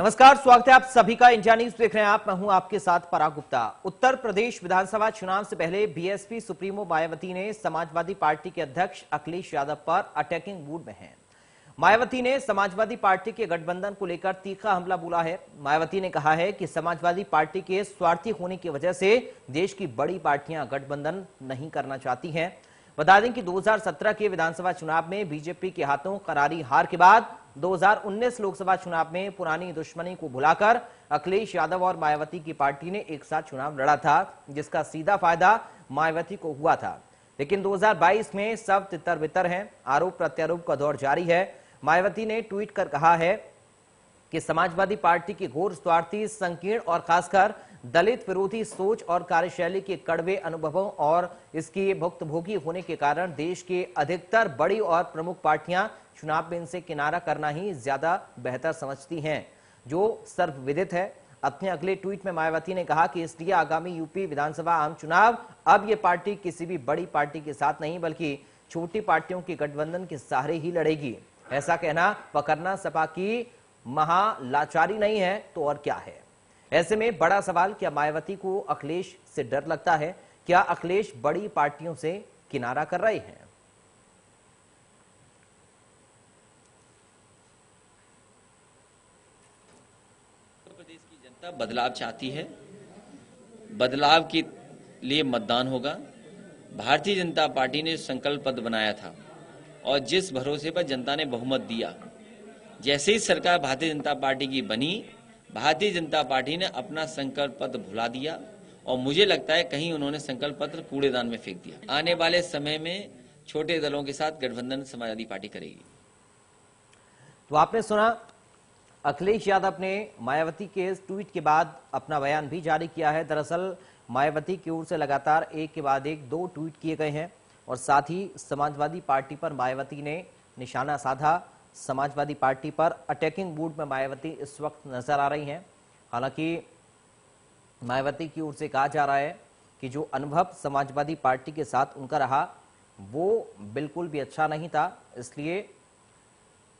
नमस्कार, स्वागत है आप सभी का। इंडिया न्यूज देख रहे हैं आप। मैं हूं आपके साथ पराग गुप्ता। उत्तर प्रदेश विधानसभा चुनाव से पहले बीएसपी सुप्रीमो मायावती ने समाजवादी पार्टी के अध्यक्ष अखिलेश यादव पर अटैकिंग मूड में हैं। मायावती ने समाजवादी पार्टी के गठबंधन को लेकर तीखा हमला बोला है। मायावती ने कहा है कि समाजवादी पार्टी के स्वार्थी होने की वजह से देश की बड़ी पार्टियां गठबंधन नहीं करना चाहती हैं। बता दें कि 2017 के विधानसभा चुनाव में बीजेपी के हाथों करारी हार के बाद 2019 लोकसभा चुनाव में पुरानी दुश्मनी को भुलाकर अखिलेश यादव और मायावती की पार्टी ने एक साथ चुनाव लड़ा था, जिसका सीधा फायदा मायावती को हुआ था। लेकिन 2022 में सब तितर बितर हैं। आरोप प्रत्यारोप का दौर जारी है। मायावती ने ट्वीट कर कहा है कि समाजवादी पार्टी की घोर स्वार्थी, संकीर्ण और खासकर दलित विरोधी सोच और कार्यशैली के कड़वे अनुभवों और इसकी भुक्तभोगी होने के कारण देश के अधिकतर बड़ी और प्रमुख पार्टियां चुनाव में इनसे किनारा करना ही ज्यादा बेहतर समझती हैं, जो सर्वविदित है। अपने अगले ट्वीट में मायावती ने कहा कि इसलिए आगामी यूपी विधानसभा आम चुनाव अब ये पार्टी किसी भी बड़ी पार्टी के साथ नहीं बल्कि छोटी पार्टियों के गठबंधन के सहारे ही लड़ेगी। ऐसा कहना व करना सपा की महालाचारी नहीं है तो और क्या है। ऐसे में बड़ा सवाल, क्या मायावती को अखिलेश से डर लगता है? क्या अखिलेश बड़ी पार्टियों से किनारा कर रहे हैं? उत्तर प्रदेश की जनता बदलाव चाहती है। बदलाव के लिए मतदान होगा। भारतीय जनता पार्टी ने संकल्प पत्र बनाया था और जिस भरोसे पर जनता ने बहुमत दिया, जैसे ही सरकार भारतीय जनता पार्टी की बनी, भारतीय जनता पार्टी ने अपना संकल्प पत्र भुला दिया और मुझे लगता है कहीं उन्होंने संकल्प पत्र कूड़ेदान में फेंक दिया। आने वाले समय में छोटे दलों के साथ गठबंधन समाजवादी पार्टी करेगी। तो आपने सुना, अखिलेश यादव ने मायावती के इस ट्वीट के बाद अपना बयान भी जारी किया है। दरअसल मायावती की ओर से लगातार एक के बाद एक दो ट्वीट किए गए हैं और साथ ही समाजवादी पार्टी पर मायावती ने निशाना साधा। समाजवादी पार्टी पर अटैकिंग मूड में मायावती इस वक्त नजर आ रही हैं। हालांकि मायावती की ओर से कहा जा रहा है कि जो अनुभव समाजवादी पार्टी के साथ उनका रहा वो बिल्कुल भी अच्छा नहीं था, इसलिए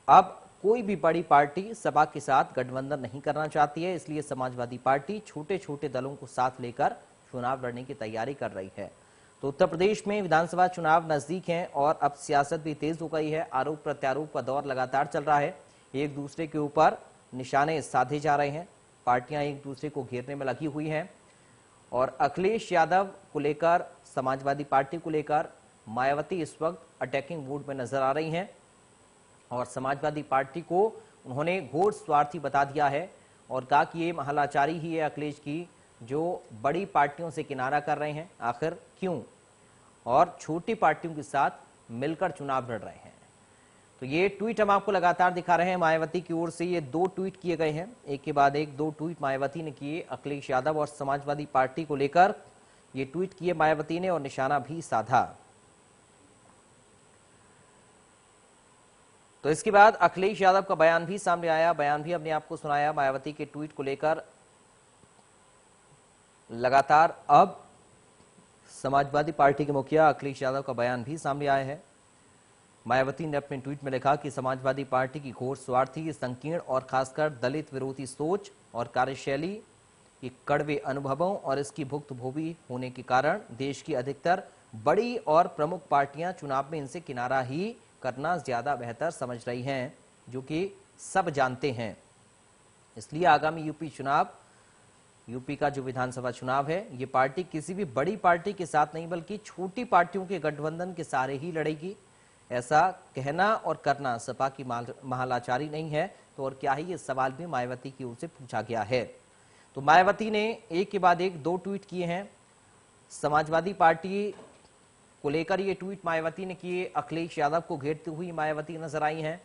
अब कोई भी बड़ी पार्टी सपा के साथ गठबंधन नहीं करना चाहती है। इसलिए समाजवादी पार्टी छोटे छोटे दलों को साथ लेकर चुनाव लड़ने की तैयारी कर रही है। तो उत्तर प्रदेश में विधानसभा चुनाव नजदीक हैं और अब सियासत भी तेज हो गई है। आरोप प्रत्यारोप का दौर लगातार चल रहा है। एक दूसरे के ऊपर निशाने साधे जा रहे हैं। पार्टियां एक दूसरे को घेरने में लगी हुई हैं और अखिलेश यादव को लेकर, समाजवादी पार्टी को लेकर मायावती इस वक्त अटैकिंग मूड में नजर आ रही हैं और समाजवादी पार्टी को उन्होंने घोर स्वार्थी बता दिया है और कहा कि ये महालाचारी ही है अखिलेश की, जो बड़ी पार्टियों से किनारा कर रहे हैं। आखिर क्यों? और छोटी पार्टियों के साथ मिलकर चुनाव लड़ रहे हैं। तो ये ट्वीट हम आपको लगातार दिखा रहे हैं। मायावती की ओर से ये दो ट्वीट किए गए हैं, एक के बाद एक दो ट्वीट मायावती ने किए। अखिलेश यादव और समाजवादी पार्टी को लेकर ये ट्वीट किए मायावती ने और निशाना भी साधा। तो इसके बाद अखिलेश यादव का बयान भी सामने आया। बयान भी हमने आपको सुनाया मायावती के ट्वीट को लेकर। लगातार अब समाजवादी पार्टी के मुखिया अखिलेश यादव का बयान भी सामने आया है। मायावती ने अपने ट्वीट में लिखा कि समाजवादी पार्टी की घोर स्वार्थी, संकीर्ण और खासकर दलित विरोधी सोच और कार्यशैली के कड़वे अनुभवों और इसकी भुक्तभोगी होने के कारण देश की अधिकतर बड़ी और प्रमुख पार्टियां चुनाव में इनसे किनारा ही करना ज्यादा बेहतर समझ रही हैं, जो कि सब जानते हैं। इसलिए आगामी यूपी का जो विधानसभा चुनाव है, ये पार्टी किसी भी बड़ी पार्टी के साथ नहीं बल्कि छोटी पार्टियों के गठबंधन के सहारे ही लड़ेगी। ऐसा कहना और करना सपा की महालाचारी नहीं है तो और क्या ही, ये सवाल भी मायावती की ओर से पूछा गया है। तो मायावती ने एक के बाद एक दो ट्वीट किए हैं। समाजवादी पार्टी को लेकर ये ट्वीट मायावती ने किए। अखिलेश यादव को घेरती हुई मायावती नजर आई हैं।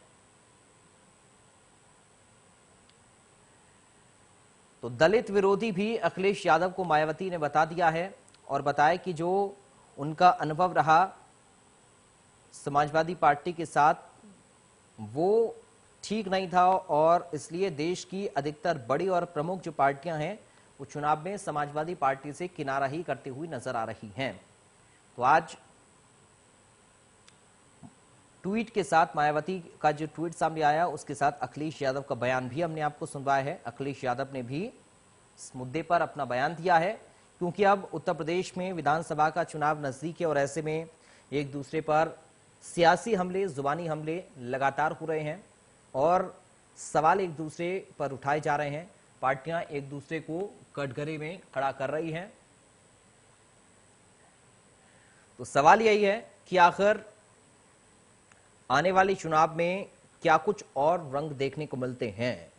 तो दलित विरोधी भी अखिलेश यादव को मायावती ने बता दिया है और बताया कि जो उनका अनुभव रहा समाजवादी पार्टी के साथ वो ठीक नहीं था और इसलिए देश की अधिकतर बड़ी और प्रमुख जो पार्टियां हैं वो चुनाव में समाजवादी पार्टी से किनारा ही करती हुई नजर आ रही हैं। तो आज ट्वीट के साथ मायावती का जो ट्वीट सामने आया उसके साथ अखिलेश यादव का बयान भी हमने आपको सुनवाया है। अखिलेश यादव ने भी इस मुद्दे पर अपना बयान दिया है, क्योंकि अब उत्तर प्रदेश में विधानसभा का चुनाव नजदीक है और ऐसे में एक दूसरे पर सियासी हमले, जुबानी हमले लगातार हो रहे हैं और सवाल एक दूसरे पर उठाए जा रहे हैं। पार्टियां एक दूसरे को कटघरे में खड़ा कर रही हैं। तो सवाल यही है कि आखिर आने वाले चुनाव में क्या कुछ और रंग देखने को मिलते हैं,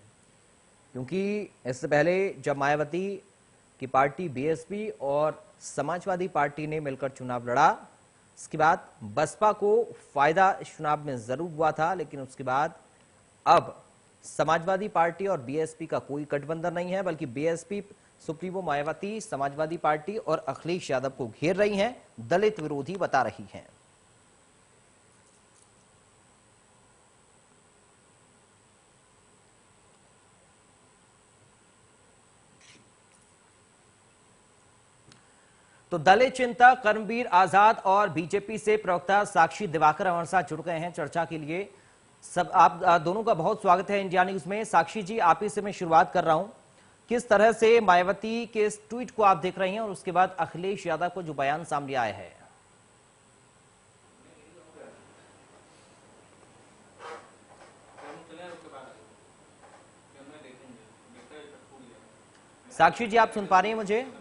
क्योंकि इससे पहले जब मायावती की पार्टी बीएसपी और समाजवादी पार्टी ने मिलकर चुनाव लड़ा, इसके बाद बसपा को फायदा इस चुनाव में जरूर हुआ था, लेकिन उसके बाद अब समाजवादी पार्टी और बीएसपी का कोई गठबंधन नहीं है, बल्कि BSP supremo Mayawati Samajwadi party और अखिलेश यादव को घेर रही हैं, दलित विरोधी बता रही हैं। तो दलित चिंतक कर्मवीर आजाद और बीजेपी से प्रवक्ता साक्षी दिवाकर हमारे साथ जुड़ गए हैं चर्चा के लिए। सब आप दोनों का बहुत स्वागत है इंडिया न्यूज में। साक्षी जी, आप ही से मैं शुरुआत कर रहा हूं, किस तरह से मायावती के इस ट्वीट को आप देख रहे हैं और उसके बाद अखिलेश यादव को जो बयान सामने आया है? साक्षी जी, आप सुन पा रही हैं मुझे?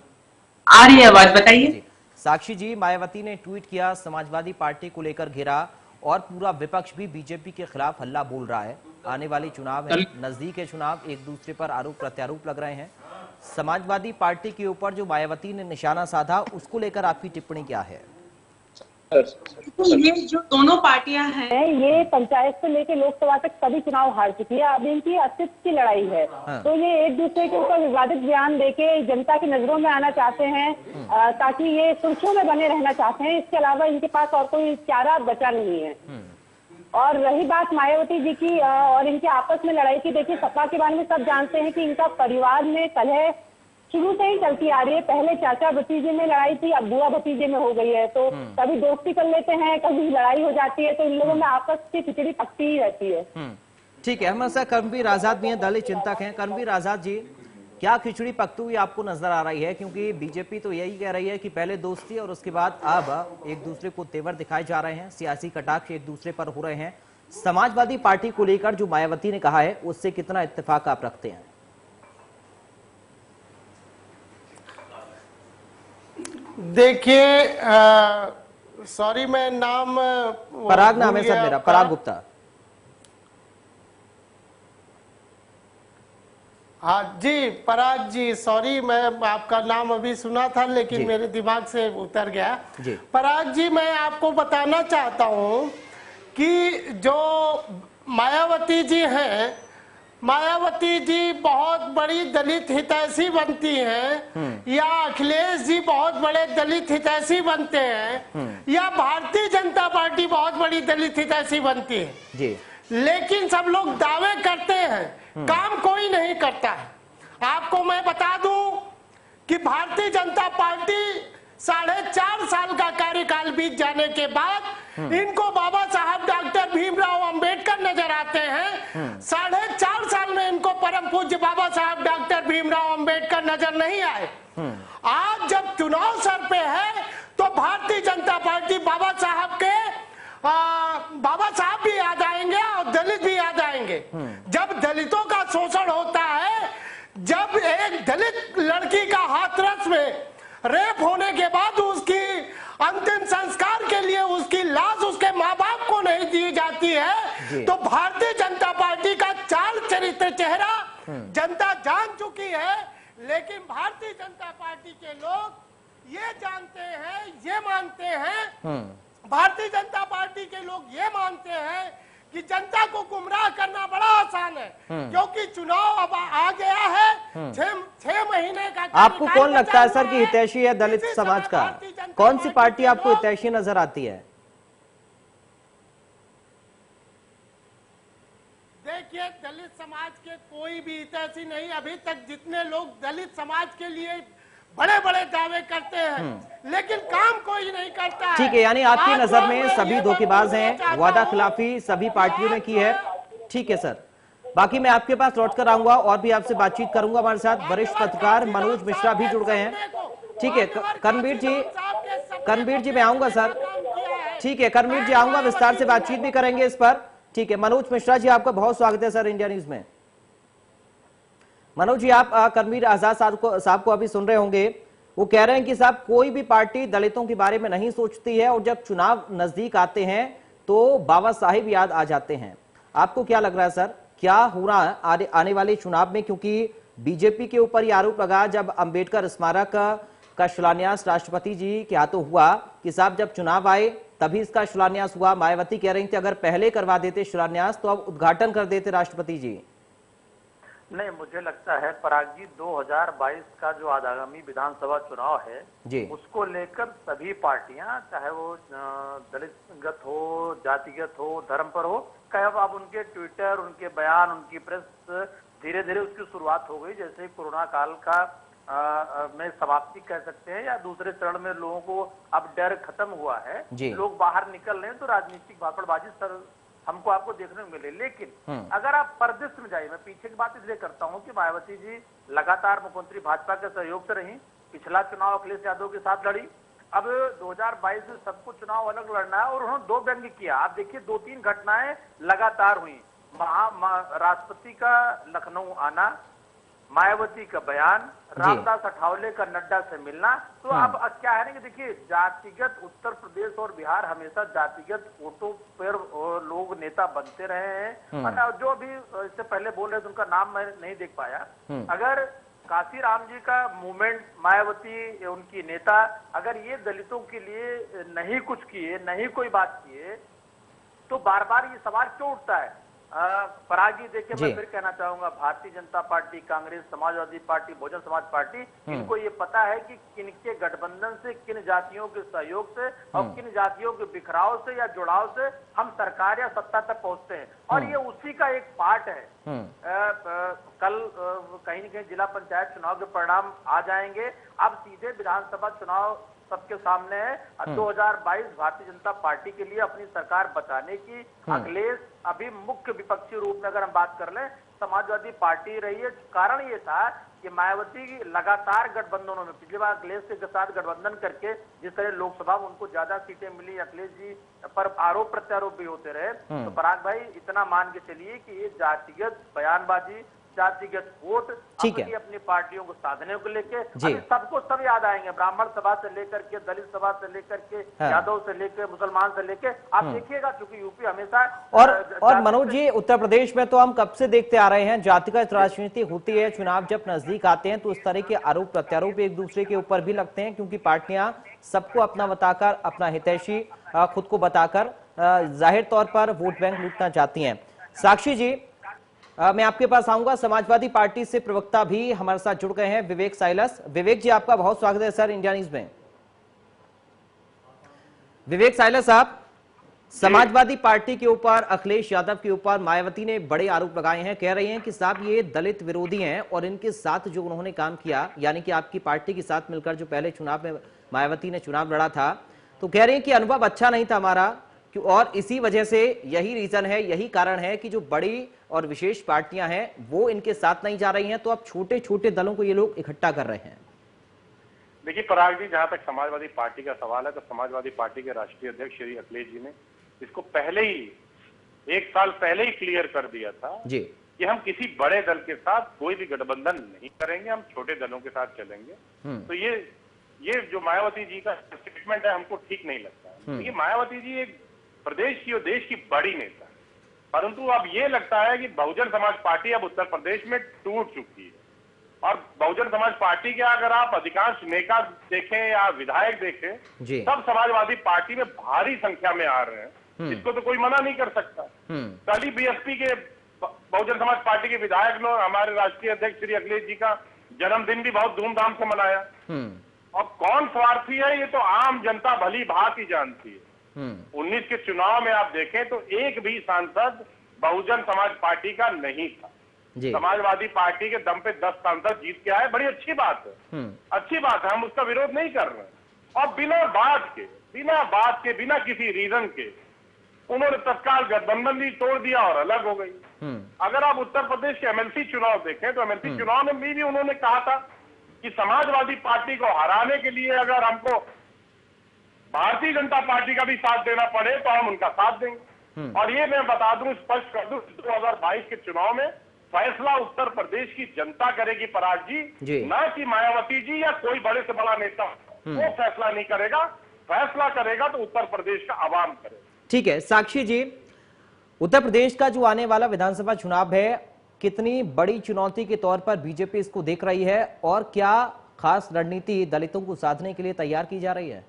आ रही है आवाज, बताइए। साक्षी जी, मायावती ने ट्वीट किया, समाजवादी पार्टी को लेकर घेरा और पूरा विपक्ष भी बीजेपी के खिलाफ हल्ला बोल रहा है। आने वाले चुनाव है, नजदीक है चुनाव, एक दूसरे पर आरोप प्रत्यारोप लग रहे हैं। समाजवादी पार्टी के ऊपर जो मायावती ने निशाना साधा, उसको लेकर आपकी टिप्पणी क्या है? ये जो दोनों पार्टियां हैं, ये पंचायत से लेकर लोकसभा तक सभी चुनाव हार चुकी है। अब इनकी अस्तित्व की लड़ाई है। तो ये एक दूसरे के ऊपर विवादित बयान देके जनता की नजरों में आना चाहते हैं, ताकि ये सुर्खियों में बने रहना चाहते हैं। इसके अलावा इनके पास और कोई चारा बचा नहीं है। और रही बात मायावती जी की और इनके आपस में लड़ाई की, देखिए सपा के बारे में सब जानते हैं कि इनका परिवार में कलह शुरू से ही चलती आ रही है। पहले चाचा भतीजे में लड़ाई थी, अब बुआ भतीजे में हो गई है। तो कभी दोस्ती कर लेते हैं, कभी लड़ाई हो जाती है, तो इन लोगों में आपस की खिचड़ी पकती ही रहती है। ठीक है, हमारे साथ कर्मवीर आजाद भी हैं, दलित चिंतक हैं। कर्मवीर आजाद जी, क्या खिचड़ी पकती हुई आपको नजर आ रही है? क्योंकि बीजेपी तो यही कह रही है कि पहले दोस्ती और उसके बाद अब एक दूसरे को तेवर दिखाए जा रहे हैं, सियासी कटाक्ष एक दूसरे पर हो रहे हैं। समाजवादी पार्टी को लेकर जो मायावती ने कहा है, उससे कितना इत्तेफाक आप रखते हैं? देखिए, सॉरी मैं नाम पराग नाम है सर मेरा, पराग गुप्ता। हाँ जी, पराग जी, सॉरी मैं आपका नाम अभी सुना था लेकिन मेरे दिमाग से उतर गया जी। पराग जी, मैं आपको बताना चाहता हूँ कि जो मायावती जी हैं, मायावती जी बहुत बड़ी दलित हितैषी बनती हैं, या अखिलेश जी बहुत बड़े दलित हितैषी बनते हैं, या भारतीय जनता पार्टी बहुत बड़ी दलित हितैषी बनती है जी। लेकिन सब लोग दावे करते हैं, काम कोई नहीं करता है। आपको मैं बता दूं कि भारतीय जनता पार्टी 4.5 साल का कार्यकाल बीत जाने के बाद इनको बाबा साहब डॉक्टर भीमराव अंबेडकर नजर आते हैं। 4.5 साल में इनको परम पूज्य बाबा साहब डॉक्टर भीमराव अंबेडकर नजर नहीं आए। आज जब चुनाव सर पे है तो भारतीय जनता पार्टी बाबा साहब भी याद आएंगे और दलित भी याद आएंगे। जब दलितों का शोषण होता है, जब एक दलित लड़की का हाथरस में रेप होने के बाद उसकी अंतिम संस्कार के लिए उसकी लाश उसके माँ बाप को नहीं दी जाती है, तो भारतीय जनता पार्टी का चाल चरित्र चेहरा जनता जान चुकी है। लेकिन भारतीय जनता पार्टी के लोग ये जानते हैं, ये मानते हैं, भारतीय जनता पार्टी के लोग ये मानते हैं कि जनता को गुमराह करना बड़ा आसान है, क्योंकि चुनाव अब आ गया है। 6 महीने का आपको कौन लगता है सर कि हितैषी है दलित समाज का? कौन सी पार्टी आपको हितैषी नजर आती है? देखिए, दलित समाज के कोई भी हितैषी नहीं। अभी तक जितने लोग दलित समाज के लिए बड़े बड़े दावे करते हैं लेकिन काम कोई नहीं करता है। ठीक है, यानी आपकी आज नजर मैं में ये सभी बात धोखेबाज बोलना हैं, चाहता वादा हूं खिलाफी सभी पार्टियों ने की है। ठीक है सर, बाकी मैं आपके पास लौट कर आऊंगा और भी आपसे बातचीत करूंगा। हमारे साथ वरिष्ठ पत्रकार मनोज मिश्रा भी जुड़ गए हैं। ठीक है करणवीर जी मैं आऊंगा सर। ठीक है करणवीर जी आऊंगा, विस्तार से बातचीत भी करेंगे इस पर। ठीक है मनोज मिश्रा जी, आपका बहुत स्वागत है सर इंडिया न्यूज में। मनोज जी, आप करणवीर आजाद साहब को अभी सुन रहे होंगे। वो कह रहे हैं कि साहब कोई भी पार्टी दलितों के बारे में नहीं सोचती है और जब चुनाव नजदीक आते हैं तो बाबा साहिब याद आ जाते हैं। आपको क्या लग रहा है सर, क्या हो रहा है आने वाले चुनाव में? क्योंकि बीजेपी के ऊपर यह आरोप लगा जब अंबेडकर स्मारक का शिलान्यास राष्ट्रपति जी के हाथों हुआ कि साहब जब चुनाव आए तभी इसका शिलान्यास हुआ। मायावती कह रही थी अगर पहले करवा देते शिलान्यास तो अब उद्घाटन कर देते राष्ट्रपति जी। नहीं, मुझे लगता है पराग जी 2022 का जो आगामी विधानसभा चुनाव है जी, उसको लेकर सभी पार्टियां, चाहे वो दलितगत हो, जातिगत हो, धर्म पर हो, कहे अब उनके ट्विटर, उनके बयान, उनकी प्रेस, धीरे धीरे उसकी शुरुआत हो गई। जैसे कोरोना काल का में समाप्ति कह सकते हैं या दूसरे चरण में लोगों को अब डर खत्म हुआ है, लोग बाहर निकल रहे हैं, तो राजनीतिक भापड़बाजी सर हमको आपको देखने को मिले। लेकिन अगर आप परिदृश्य में जाइए, मैं पीछे की बात इसलिए करता हूं कि मायावती जी लगातार मुख्यमंत्री भाजपा के सहयोग से रही। पिछला चुनाव अखिलेश यादव के साथ लड़ी, अब 2022 में सबको चुनाव अलग लड़ना है और उन्होंने दो व्यंग्य किया। आप देखिए 2-3 घटनाएं लगातार हुई, राष्ट्रपति का लखनऊ आना, मायावती का बयान, रामदास अठावले का नड्डा से मिलना। तो अब क्या है ना कि देखिए जातिगत उत्तर प्रदेश और बिहार हमेशा जातिगत वोटों पर लोग नेता बनते रहे हैं। और जो अभी इससे पहले बोल रहे थे उनका नाम मैं नहीं देख पाया, अगर काशी राम जी का मूवमेंट, मायावती उनकी नेता, अगर ये दलितों के लिए नहीं कुछ किए, नहीं कोई बात किए, तो बार बार ये सवाल क्यों उठता है? पराग जी देखिए, मैं फिर कहना चाहूंगा, Bharatiya Janata party, Congress, Samajwadi party, Bahujan Samaj party, इनको ये पता है कि किनके गठबंधन से, किन जातियों के सहयोग से और किन जातियों के बिखराव से या जुड़ाव से हम सरकार या सत्ता तक पहुंचते हैं, और ये उसी का एक पार्ट है। कल कहीं न कहीं जिला पंचायत चुनाव के परिणाम आ जाएंगे, अब सीधे विधानसभा चुनाव सबके सामने है। 2022 भारतीय जनता पार्टी के लिए अपनी सरकार बचाने की अखिलेश अभी मुख्य विपक्षी रूप में अगर हम बात कर लें समाजवादी पार्टी रही है। कारण ये था कि मायावती लगातार गठबंधनों में, पिछली बार अखिलेश के साथ गठबंधन करके जिस तरह लोकसभा में उनको ज्यादा सीटें मिली, अखिलेश जी पर आरोप प्रत्यारोप भी होते रहे। तो पराग भाई इतना मान के चलिए कि ये जातिगत बयानबाजी, जातिगत वोट अपनी पार्टियों को साधने को लेकर सबको सब याद आएंगे, ब्राह्मण सभा से लेकर के, दलित सभा से लेकर के, यादव से लेकर, मुसलमान से लेकर, आप देखिएगा क्योंकि यूपी हमेशा और मनोज जी उत्तर प्रदेश में तो हम कब से देखते आ रहे हैं जातिगत राजनीति होती है। चुनाव जब नजदीक आते हैं तो इस तरह के आरोप प्रत्यारोप एक दूसरे के ऊपर भी लगते हैं, क्योंकि पार्टियां सबको अपना बताकर, अपना हितैषी खुद को बताकर जाहिर तौर पर वोट बैंक लूटना चाहती हैं। साक्षी जी, मैं आपके पास आऊंगा। समाजवादी पार्टी से प्रवक्ता भी हमारे साथ जुड़ गए हैं, विवेक साइलस। विवेक जी, आपका बहुत स्वागत है सर इंडिया न्यूज में। विवेक साइलस साहब, समाजवादी पार्टी के ऊपर, अखिलेश यादव के ऊपर मायावती ने बड़े आरोप लगाए हैं, कह रही हैं कि साहब ये दलित विरोधी हैं और इनके साथ जो उन्होंने काम किया, यानी कि आपकी पार्टी के साथ मिलकर जो पहले चुनाव में मायावती ने चुनाव लड़ा था, तो कह रही हैं कि अनुभव अच्छा नहीं था हमारा, और इसी वजह से यही रीजन है, यही कारण है कि जो बड़ी और विशेष पार्टियां हैं वो इनके साथ नहीं जा रही हैं, तो अब छोटे छोटे दलों को ये लोग इकट्ठा कर रहे हैं। देखिए पराग जी, जहां तक समाजवादी पार्टी का सवाल है तो समाजवादी पार्टी के राष्ट्रीय अध्यक्ष श्री अखिलेश जी ने इसको पहले ही 1 साल पहले ही क्लियर कर दिया था जी कि हम किसी बड़े दल के साथ कोई भी गठबंधन नहीं करेंगे, हम छोटे दलों के साथ चलेंगे। तो ये जो मायावती जी का स्टेटमेंट है हमको ठीक नहीं लगता है। मायावती जी एक प्रदेश की और देश की बड़ी नेता, परंतु अब ये लगता है कि बहुजन समाज पार्टी अब उत्तर प्रदेश में टूट चुकी है, और बहुजन समाज पार्टी के अगर आप अधिकांश नेता देखें या विधायक देखें, सब समाजवादी पार्टी में भारी संख्या में आ रहे हैं, इसको तो कोई मना नहीं कर सकता। कल ही बीएसपी के बहुजन समाज पार्टी के विधायक ने हमारे राष्ट्रीय अध्यक्ष श्री अखिलेश जी का जन्मदिन भी बहुत धूमधाम से मनाया। और कौन स्वार्थी है ये तो आम जनता भली भांति जानती है। 19 के चुनाव में आप देखें तो एक भी सांसद बहुजन समाज पार्टी का नहीं था। समाजवादी पार्टी के दम पे 10 सांसद जीत के आए, बड़ी अच्छी बात है, अच्छी बात है, हम उसका विरोध नहीं कर रहे हैं। और बिना बात के बिना किसी रीजन के उन्होंने तत्काल गठबंधन भी तोड़ दिया और अलग हो गई। अगर आप उत्तर प्रदेश के एमएलसी चुनाव देखें तो एमएलसी चुनाव में भी उन्होंने कहा था कि समाजवादी पार्टी को हराने के लिए अगर हमको भारतीय जनता पार्टी का भी साथ देना पड़े तो हम उनका साथ देंगे। और ये मैं बता दूं, स्पष्ट कर दूं, 2022 के चुनाव में फैसला उत्तर प्रदेश की जनता करेगी पराग जी, ना कि मायावती जी या कोई बड़े से बड़ा नेता। वो फैसला नहीं करेगा, फैसला करेगा तो उत्तर प्रदेश का आवाम करेगा। ठीक है साक्षी जी, उत्तर प्रदेश का जो आने वाला विधानसभा चुनाव है, कितनी बड़ी चुनौती के तौर पर बीजेपी इसको देख रही है और क्या खास रणनीति दलितों को साधने के लिए तैयार की जा रही है?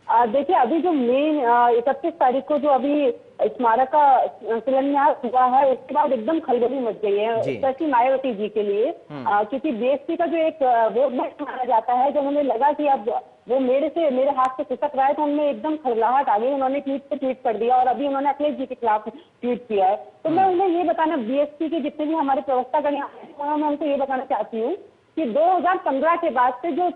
देखिए, अभी जो मेन 31 तारीख को जो अभी स्मारक का शिलान्यास हुआ है, उसके बाद एकदम खलबली मच गई है, स्पेशली मायावती जी के लिए, क्योंकि बीएसपी का जो एक वोट बैंक माना जाता है, जब उन्हें लगा कि अब वो मेरे हाथ से खिसक रहा है, तो उनमें एकदम खलबलाहट आ गई। उन्होंने ट्वीट पे ट्वीट कर दिया और अभी उन्होंने अखिलेश जी के खिलाफ ट्वीट किया है। तो मैं उन्हें ये बताना, बीएसपी के जितने भी हमारे प्रवक्तागण हैं, मैं उनको ये बताना चाहती हूँ कि 2015 के बाद से जो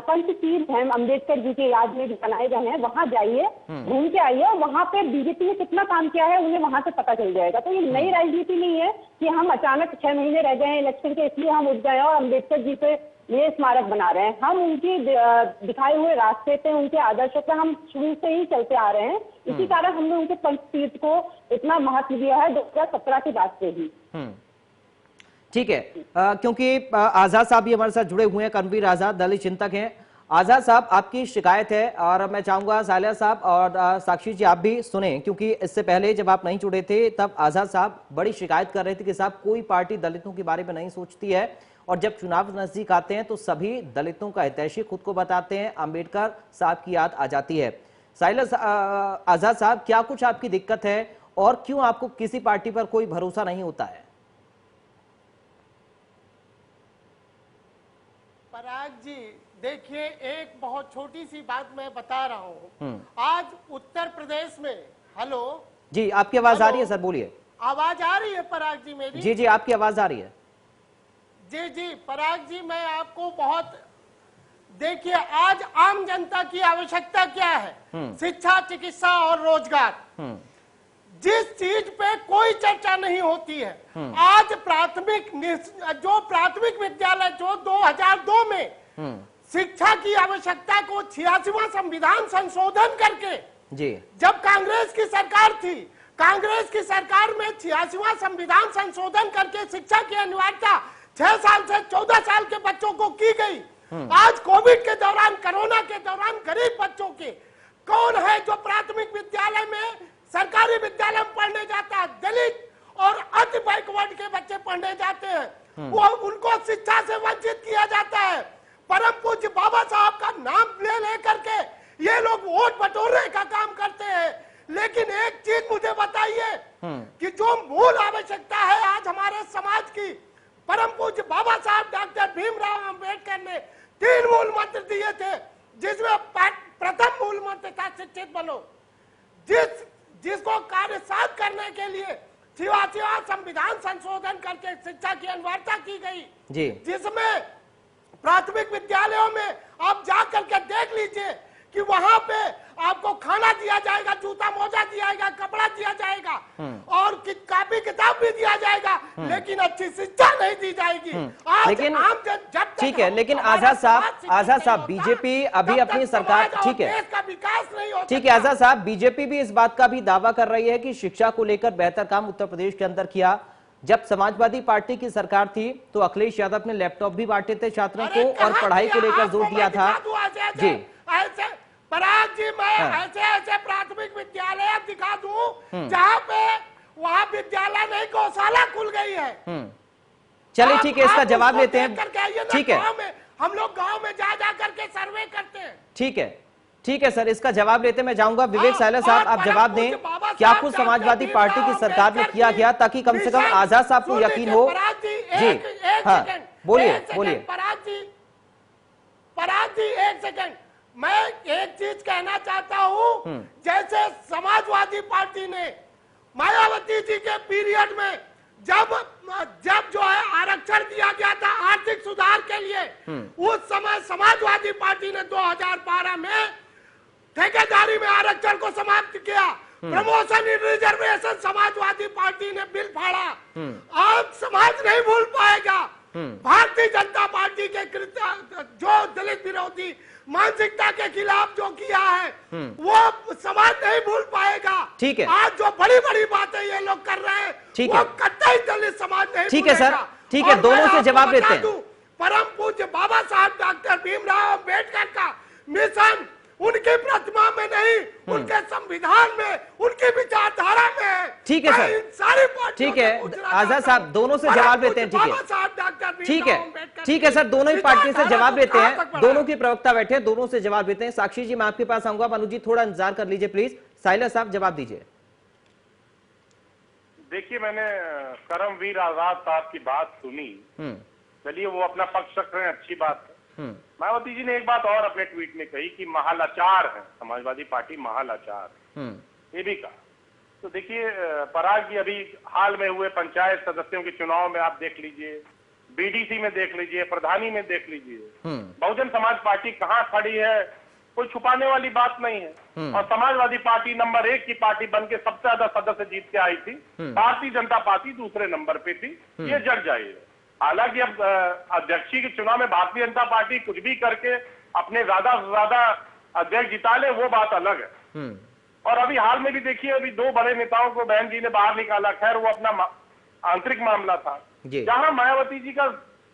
पंचतीर्थ हैं अम्बेडकर जी के याद में बनाए गए हैं, वहां जाइए, घूम के आइए, और वहां पे बीजेपी ने कितना काम किया है उन्हें वहां से पता चल जाएगा। तो ये नई राजनीति नहीं है कि हम अचानक 6 महीने रह गए इलेक्शन के इसलिए हम उठ गए और अम्बेडकर जी पे ये स्मारक बना रहे हैं। हम उनकी दिखाए हुए रास्ते पे, उनके आदर्शों पे हम शुरू से ही चलते आ रहे हैं। इसी कारण हमने उनके पंचतीर्थ को इतना महत्व दिया है 2017 के बाद से ही। ठीक है, क्योंकि आजाद साहब भी हमारे साथ जुड़े हुए हैं, कर्मवीर आजाद दलित चिंतक हैं। आजाद साहब, आपकी शिकायत है और मैं चाहूंगा सालिया साहब और साक्षी जी आप भी सुने, क्योंकि इससे पहले जब आप नहीं जुड़े थे तब आजाद साहब बड़ी शिकायत कर रहे थे कि साहब कोई पार्टी दलितों के बारे में नहीं सोचती है और जब चुनाव नजदीक आते हैं तो सभी दलितों का हितैषी खुद को बताते हैं, अम्बेडकर साहब की याद आ जाती है। आजाद साहब, क्या कुछ आपकी दिक्कत है और क्यों आपको किसी पार्टी पर कोई भरोसा नहीं होता है? पराग जी, देखिए, एक बहुत छोटी सी बात मैं बता रहा हूँ। आज उत्तर प्रदेश में, हेलो जी, आपकी आवाज आ रही है सर, बोलिए। आवाज आ रही है पराग जी मेरी? जी जी, आपकी आवाज आ रही है। जी जी पराग जी, मैं आपको बहुत, देखिए, आज आम जनता की आवश्यकता क्या है? शिक्षा, चिकित्सा और रोजगार। जिस चीज पे कोई चर्चा नहीं होती है, आज प्राथमिक विद्यालय जो 2002 में शिक्षा की आवश्यकता को 86वां संविधान संशोधन करके, जब कांग्रेस की सरकार थी, कांग्रेस की सरकार में 86वां संविधान संशोधन करके शिक्षा की अनिवार्यता 6 साल से 14 साल के बच्चों को की गई। आज कोविड के दौरान, कोरोना के दौरान गरीब बच्चों के कौन है जो प्राथमिक विद्यालय में, सरकारी विद्यालय में पढ़ने जाता है? दलित और अति बैकवर्ड के बच्चे पढ़ने जाते हैं, वो उनको शिक्षा से वंचित किया जाता है। परम पूज्य बाबा साहब का नाम ले करके ये लोग वोट बटोरने का काम करते हैं। लेकिन एक चीज मुझे बताइए कि जो मूल आवश्यकता है आज हमारे समाज की, परम पूज्य बाबा साहब डॉक्टर भीमराव अंबेडकर ने 3 मूल मंत्र दिए थे, जिसमें प्रथम मूल मंत्र था शिक्षित बनो, जिसको कार्य साध करने के लिए 86वां संविधान संशोधन करके शिक्षा की अनिवार्यता की गई, जिसमें प्राथमिक विद्यालयों में आप जा करके देख लीजिए कि वहां पे आपको खाना दिया जाएगा, जूता मोजा दिया जाएगा, कपड़ा दिया जाएगा और कापी किताब भी दिया जाएगा, लेकिन अच्छी शिक्षा नहीं दी जाएगी। लेकिन ठीक है, लेकिन आजाद साहब बीजेपी अभी अपनी सरकार, ठीक है, देश का विकास नहीं होता। ठीक है आजाद साहब, बीजेपी भी इस बात का भी दावा कर रही है कि शिक्षा को लेकर बेहतर काम उत्तर प्रदेश के अंदर किया। जब समाजवादी पार्टी की सरकार थी तो अखिलेश यादव ने लैपटॉप भी बांटे थे छात्रों को और पढ़ाई को लेकर जोर दिया था। जी पराग जी, मैं ऐसे प्राथमिक विद्यालय दिखा दूं जहाँ पे वहाँ विद्यालय नहीं, गौशाला खुल गई है। चलिए ठीक है, इसका जवाब लेते हैं। ठीक है, हम लोग गांव में जा करके सर्वे करते हैं। ठीक है सर, इसका जवाब लेते हैं। मैं जाऊंगा विवेक सायला साहब, आप जवाब दें, क्या कुछ समाजवादी पार्टी की सरकार में किया गया ताकि कम से कम आजाद साहब को यकीन हो? जी हाँ, बोलिए। पराग जी, एक सेकंड, मैं एक चीज कहना चाहता हूं। जैसे समाजवादी पार्टी ने मायावती जी के पीरियड में जब जो है आरक्षण दिया गया था आर्थिक सुधार के लिए, उस समय समाजवादी पार्टी ने 2012 में ठेकेदारी में आरक्षण को समाप्त किया। प्रमोशन इन रिजर्वेशन समाजवादी पार्टी ने बिल फाड़ा। अब समाज नहीं भूल पाएगा भारतीय जनता पार्टी के जो दलित विरोधी मानसिकता के खिलाफ जो किया है, वो समाज नहीं भूल पाएगा। ठीक है, आज जो बड़ी बड़ी बातें ये लोग कर रहे हैं, ठीक वो है, कतई दलित समाज नहीं। ठीक है सर, ठीक है, दोनों से जवाब देते हैं। परम पूज्य बाबा साहब डॉक्टर भीमराव अम्बेडकर का मिशन उनकी प्रतिमा में नहीं, उनके संविधान में, उनकी विचारधारा में है। ठीक है सर, सारी ठीक है आजाद साहब, दोनों से जवाब देते हैं। ठीक है, ठीक है, ठीक है सर, दोनों ही पार्टी से जवाब देते हैं। दोनों के प्रवक्ता बैठे हैं, दोनों से जवाब देते हैं। साक्षी जी मैं आपके पास आऊंगा, अनुज जी थोड़ा इंतजार कर लीजिए प्लीज। साइलर साहब जवाब दीजिए। देखिए, मैंने करमवीर आजाद साहब की बात सुनी, चलिए वो अपना पक्ष रख रहे हैं, अच्छी बात है। मायावती जी ने एक बात और अपने ट्वीट में कही कि महालाचार है समाजवादी पार्टी, महालाचार, ये भी कहा। तो देखिए पराग जी, अभी हाल में हुए पंचायत सदस्यों के चुनाव में आप देख लीजिए, बीडीसी में देख लीजिए, प्रधानी में देख लीजिए, बहुजन समाज पार्टी कहाँ खड़ी है, कोई छुपाने वाली बात नहीं है। और समाजवादी पार्टी नंबर 1 की पार्टी बन के सबसे ज्यादा सदस्य जीत के आई थी, भारतीय जनता पार्टी दूसरे नंबर पे थी, ये जग जाइए। हालांकि अब अध्यक्षी के चुनाव में भारतीय जनता पार्टी कुछ भी करके अपने ज्यादा से ज्यादा अध्यक्ष जिता ले, वो बात अलग है। और अभी हाल में भी देखिए, अभी 2 बड़े नेताओं को बहन जी ने बाहर निकाला, खैर वो अपना आंतरिक मामला था। जहां मायावती जी का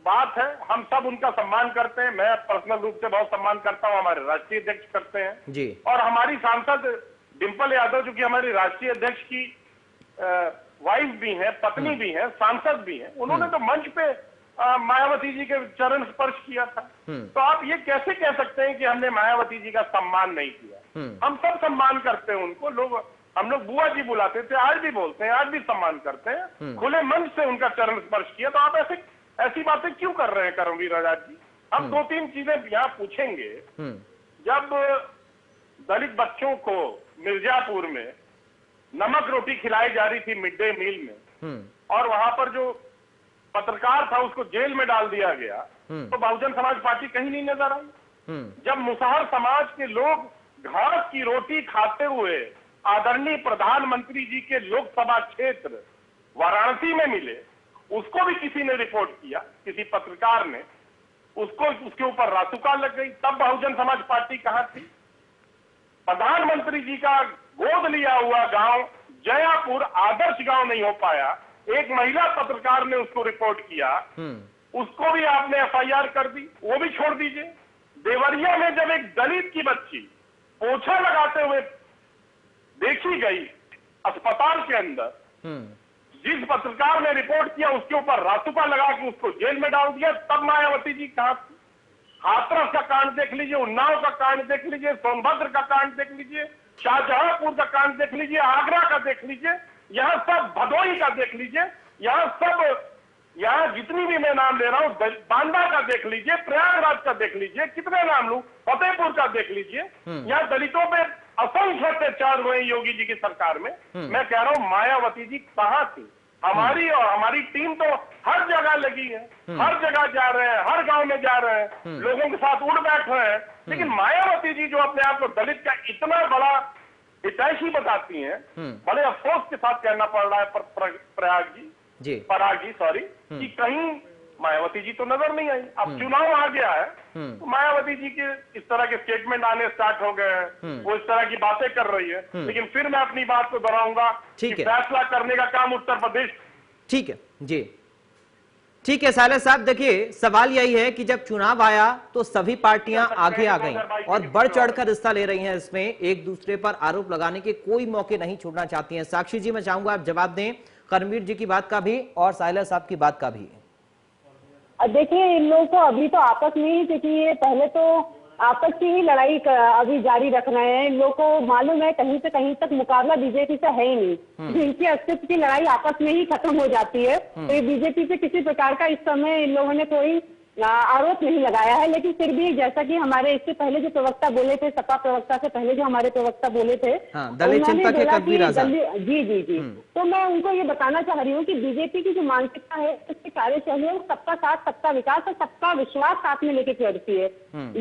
बात है, हम सब उनका सम्मान करते हैं, मैं पर्सनल रूप से बहुत सम्मान करता हूं, हमारे राष्ट्रीय अध्यक्ष करते हैं जी। और हमारी सांसद डिंपल यादव जो कि हमारी राष्ट्रीय अध्यक्ष की वाइफ भी है, पत्नी भी है, सांसद भी है, उन्होंने तो मंच पे मायावती जी के चरण स्पर्श किया था। तो आप ये कैसे कह सकते हैं कि हमने मायावती जी का सम्मान नहीं किया? हम सब सम्मान करते हैं उनको, हम लोग बुआ जी बुलाते थे, आज भी बोलते हैं, आज भी सम्मान करते हैं, खुले मंच से उनका चरण स्पर्श किया। तो आप ऐसी बातें क्यों कर रहे हैं करमवीर आजाद जी? हम 2-3 चीजें यहाँ पूछेंगे। जब दलित बच्चों को मिर्जापुर में नमक रोटी खिलाई जा रही थी मिड डे मील में, और वहां पर जो पत्रकार था उसको जेल में डाल दिया गया, तो बहुजन समाज पार्टी कहीं नहीं नजर आई। जब मुसहर समाज के लोग घास की रोटी खाते हुए आदरणीय प्रधानमंत्री जी के लोकसभा क्षेत्र वाराणसी में मिले, उसको भी किसी ने रिपोर्ट किया, किसी पत्रकार ने, उसके ऊपर रासुका लग गई। तब बहुजन समाज पार्टी कहां थी? प्रधानमंत्री जी का गोद लिया हुआ गांव जयापुर आदर्श गांव नहीं हो पाया, एक महिला पत्रकार ने उसको रिपोर्ट किया, उसको भी आपने एफआईआर कर दी, वो भी छोड़ दीजिए। देवरिया में जब एक दलित की बच्ची पोछा लगाते हुए देखी गई अस्पताल के अंदर, जिस पत्रकार ने रिपोर्ट किया उसके ऊपर रासुका लगा के उसको जेल में डाल दिया, तब मायावती जी कहां थी? हाथरस का कांड देख लीजिए, उन्नाव का कांड देख लीजिए, सोनभद्र का कांड देख लीजिए, शाहजहांपुर का कांड देख लीजिए, आगरा का देख लीजिए, यहाँ सब भदोही का देख लीजिए, यहाँ जितनी भी मैं नाम ले रहा हूँ, बांदा का देख लीजिए, प्रयागराज का देख लीजिए, कितने नाम लूं, फतेहपुर का देख लीजिए। यहाँ दलितों पे असंख्य अत्याचार हुए योगी जी की सरकार में। मैं कह रहा हूँ मायावती जी कहाँ थी? हमारी और हमारी टीम तो हर जगह लगी है, हर जगह जा रहे हैं, हर गांव में जा रहे हैं, लोगों के साथ उड़ बैठ रहे हैं, लेकिन मायावती जी जो अपने आप को दलित का इतना बड़ा हितैषी बताती हैं, बड़े अफसोस के साथ कहना पड़ रहा है पराग जी सॉरी, कि कहीं मायावती जी तो नजर नहीं आई। अब चुनाव आ गया है तो मायावती जी के इस तरह के स्टेटमेंट आने स्टार्ट हो गए हैं, वो इस तरह की बातें कर रही है, लेकिन फिर मैं अपनी बात को दोहराऊंगा कि फैसला करने का काम उत्तर प्रदेश। ठीक है जी, ठीक है साले साहब, देखिए सवाल यही है कि जब चुनाव आया तो सभी पार्टियां आगे आ गईं और बढ़ चढ़कर हिस्सा ले रही हैं इसमें, एक दूसरे पर आरोप लगाने के कोई मौके नहीं छोड़ना चाहती हैं। साक्षी जी मैं चाहूंगा आप जवाब दें करमवीर जी की बात का भी और साइलर साहब की बात का भी। देखिए इन लोगों को अभी तो आपस में ही, क्योंकि ये पहले तो आपस की ही लड़ाई अभी जारी रख रहे हैं। इन लोगों को मालूम है कहीं से कहीं तक मुकाबला बीजेपी से है ही नहीं, इनकी अस्तित्व की लड़ाई आपस में ही खत्म हो जाती है। तो ये बीजेपी से किसी प्रकार का इस समय इन लोगों ने कोई आरोप नहीं लगाया है। लेकिन फिर भी जैसा कि हमारे इससे पहले जो प्रवक्ता बोले थे, सपा प्रवक्ता से पहले जो हमारे प्रवक्ता बोले थे, दलित चिंता के कबीर आजाद, जी जी जी, तो मैं उनको ये बताना चाह रही हूँ कि बीजेपी की जो मानसिकता है, उसकी कार्यशैली है, वो सबका साथ, सबका विकास और सबका विश्वास साथ में लेके चलती है।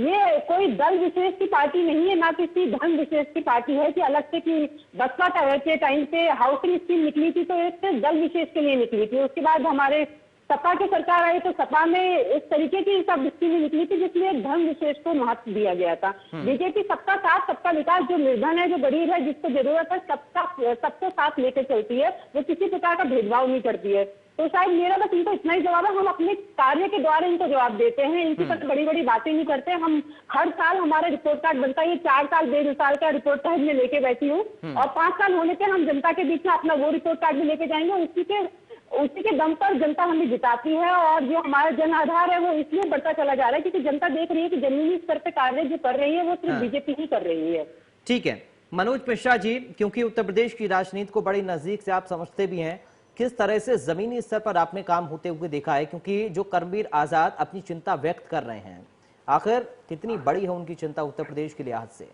ये कोई दल विशेष की पार्टी नहीं है, ना किसी धर्म विशेष की पार्टी है कि अलग से कि बसपा के टाइम पे हाउसिंग स्कीम निकली थी तो एक दल विशेष के लिए निकली थी। उसके बाद हमारे सपा की सरकार आई तो सपा में इस तरीके की सब स्कीमें निकली थी जिसमें धर्म विशेष को महत्व दिया गया था। बीजेपी सबका साथ, सबका विकास, जो निर्धन है, जो गरीब है, जिसको जरूरत है, सबको साथ लेकर चलती है। वो किसी प्रकार का भेदभाव नहीं करती है। तो शायद मेरा बस इनको इतना ही जवाब है, हम अपने कार्य के द्वारा इनको जवाब देते हैं, इनकी तरह बड़ी बड़ी बातें नहीं करते। हम हर साल हमारा रिपोर्ट कार्ड बनता है, 4 साल 1.5 साल का रिपोर्ट कार्ड में लेके बैठी हूँ और 5 साल होने पे हम जनता के बीच में अपना वो रिपोर्ट कार्ड भी लेके जाएंगे। उसी के दम पर जनता हमें जिताती है और जो हमारा जन आधार है वो इसलिए बढ़ता चला जा रहा है क्योंकि जनता देख रही है कि जमीनी स्तर पे कार्य जो कर रही है वो सिर्फ बीजेपी ही कर रही है। ठीक है मनोज मिश्रा जी, क्योंकि उत्तर प्रदेश की राजनीति को बड़ी नजदीक से आप समझते भी हैं, किस तरह से जमीनी स्तर पर आपने काम होते हुए देखा है? क्योंकि जो करमवीर आजाद अपनी चिंता व्यक्त कर रहे हैं, आखिर कितनी बड़ी है उनकी चिंता उत्तर प्रदेश के लिहाज से?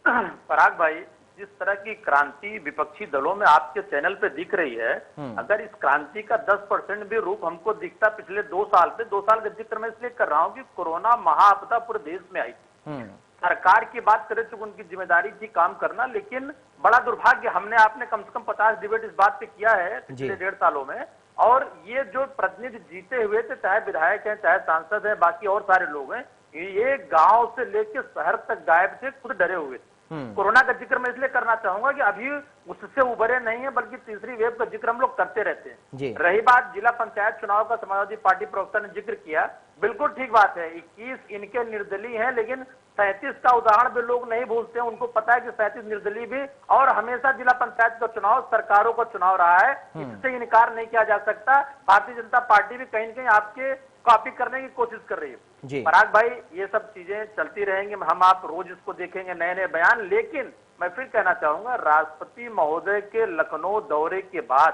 पराग भाई, जिस तरह की क्रांति विपक्षी दलों में आपके चैनल पे दिख रही है, अगर इस क्रांति का 10% भी रूप हमको दिखता पिछले 2 साल पे, 2 साल का जिक्र मैं इसलिए कर रहा हूँ कि कोरोना महाआपदा पूरे देश में आई थी। सरकार की बात करें तो उनकी जिम्मेदारी थी काम करना, लेकिन बड़ा दुर्भाग्य, हमने आपने कम से कम 50 डिबेट इस बात पे किया है पिछले 1.5 सालों में, और ये जो प्रतिनिधि जीते हुए थे, चाहे विधायक हैं, चाहे सांसद हैं, बाकी और सारे लोग हैं, ये गांव से लेकर शहर तक गायब थे, खुद डरे हुए थे। कोरोना का जिक्र मैं इसलिए करना चाहूंगा कि अभी उससे उभरे नहीं है, बल्कि तीसरी वेव का जिक्र हम लोग करते रहते हैं। रही बात जिला पंचायत चुनाव का, समाजवादी पार्टी प्रवक्ता ने जिक्र किया, बिल्कुल ठीक बात है, 21 इनके निर्दलीय हैं, लेकिन 37 का उदाहरण भी लोग नहीं भूलते हैं। उनको पता है कि 37 निर्दलीय भी, और हमेशा जिला पंचायत का चुनाव सरकारों का चुनाव रहा है, इससे इनकार नहीं किया जा सकता। भारतीय जनता पार्टी भी कहीं न कहीं आपके कॉपी करने की कोशिश कर रही है। पराग भाई, ये सब चीजें चलती रहेंगी, हम आप रोज इसको देखेंगे, नए नए बयान। लेकिन मैं फिर कहना चाहूंगा, राष्ट्रपति महोदय के लखनऊ दौरे के बाद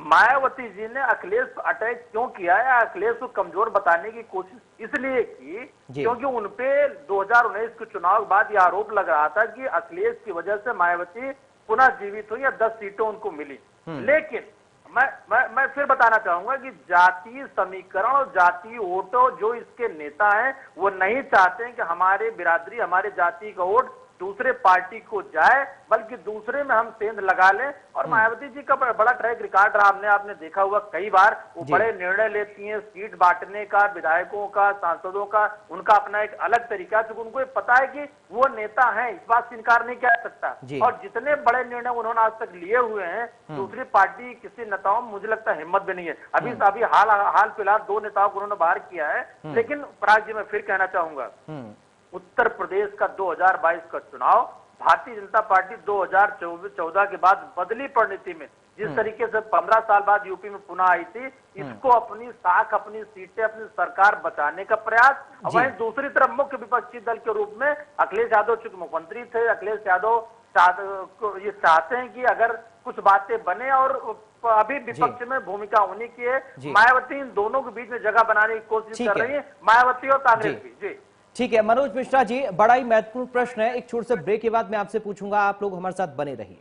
मायावती जी ने अखिलेश पर अटैक क्यों किया है? अखिलेश को कमजोर बताने की कोशिश इसलिए की क्योंकि उनपे 2019 के चुनाव के बाद यह आरोप लग रहा था कि अखिलेश की वजह से मायावती पुनः जीवित हुई या 10 सीटें उनको मिली। लेकिन मैं फिर बताना चाहूंगा कि जातीय समीकरण और जातीय वोटों जो इसके नेता हैं वो नहीं चाहते हैं कि हमारे बिरादरी, हमारे जाति का वोट दूसरे पार्टी को जाए, बल्कि दूसरे में हम सेंध लगा लें। और मायावती जी का बड़ा ट्रैक रिकॉर्ड रहा, आपने देखा हुआ कई बार वो बड़े निर्णय लेती हैं, सीट बांटने का, विधायकों का, सांसदों का, उनका अपना एक अलग तरीका है। उनको ये पता है कि वो नेता हैं, इस बात से इनकार नहीं किया सकता। और जितने बड़े निर्णय उन्होंने आज तक लिए हुए हैं, दूसरी पार्टी किसी नेताओं में मुझे लगता है हिम्मत भी नहीं है। अभी हाल फिलहाल 2 नेताओं को उन्होंने बाहर किया है। लेकिन पराग जी, मैं फिर कहना चाहूंगा, उत्तर प्रदेश का 2022 का चुनाव, भारतीय जनता पार्टी 2014 के बाद बदली परिणति में जिस तरीके से 15 साल बाद यूपी में पुनः आई थी, इसको अपनी साख, अपनी सीटें, अपनी सरकार बचाने का प्रयास। वहीं दूसरी तरफ मुख्य विपक्षी दल के रूप में अखिलेश यादव चूंकि मुख्यमंत्री थे, अखिलेश यादव ये चाहते हैं कि अगर कुछ बातें बने, और अभी विपक्ष में भूमिका होनी की है। मायावती इन दोनों के बीच में जगह बनाने की कोशिश कर रही है, मायावती और कांग्रेस भी। जी ठीक है मनोज मिश्रा जी, बड़ा ही महत्वपूर्ण प्रश्न है, एक छोटे से ब्रेक के बाद मैं आपसे पूछूंगा, आप लोग हमारे साथ बने रहिए।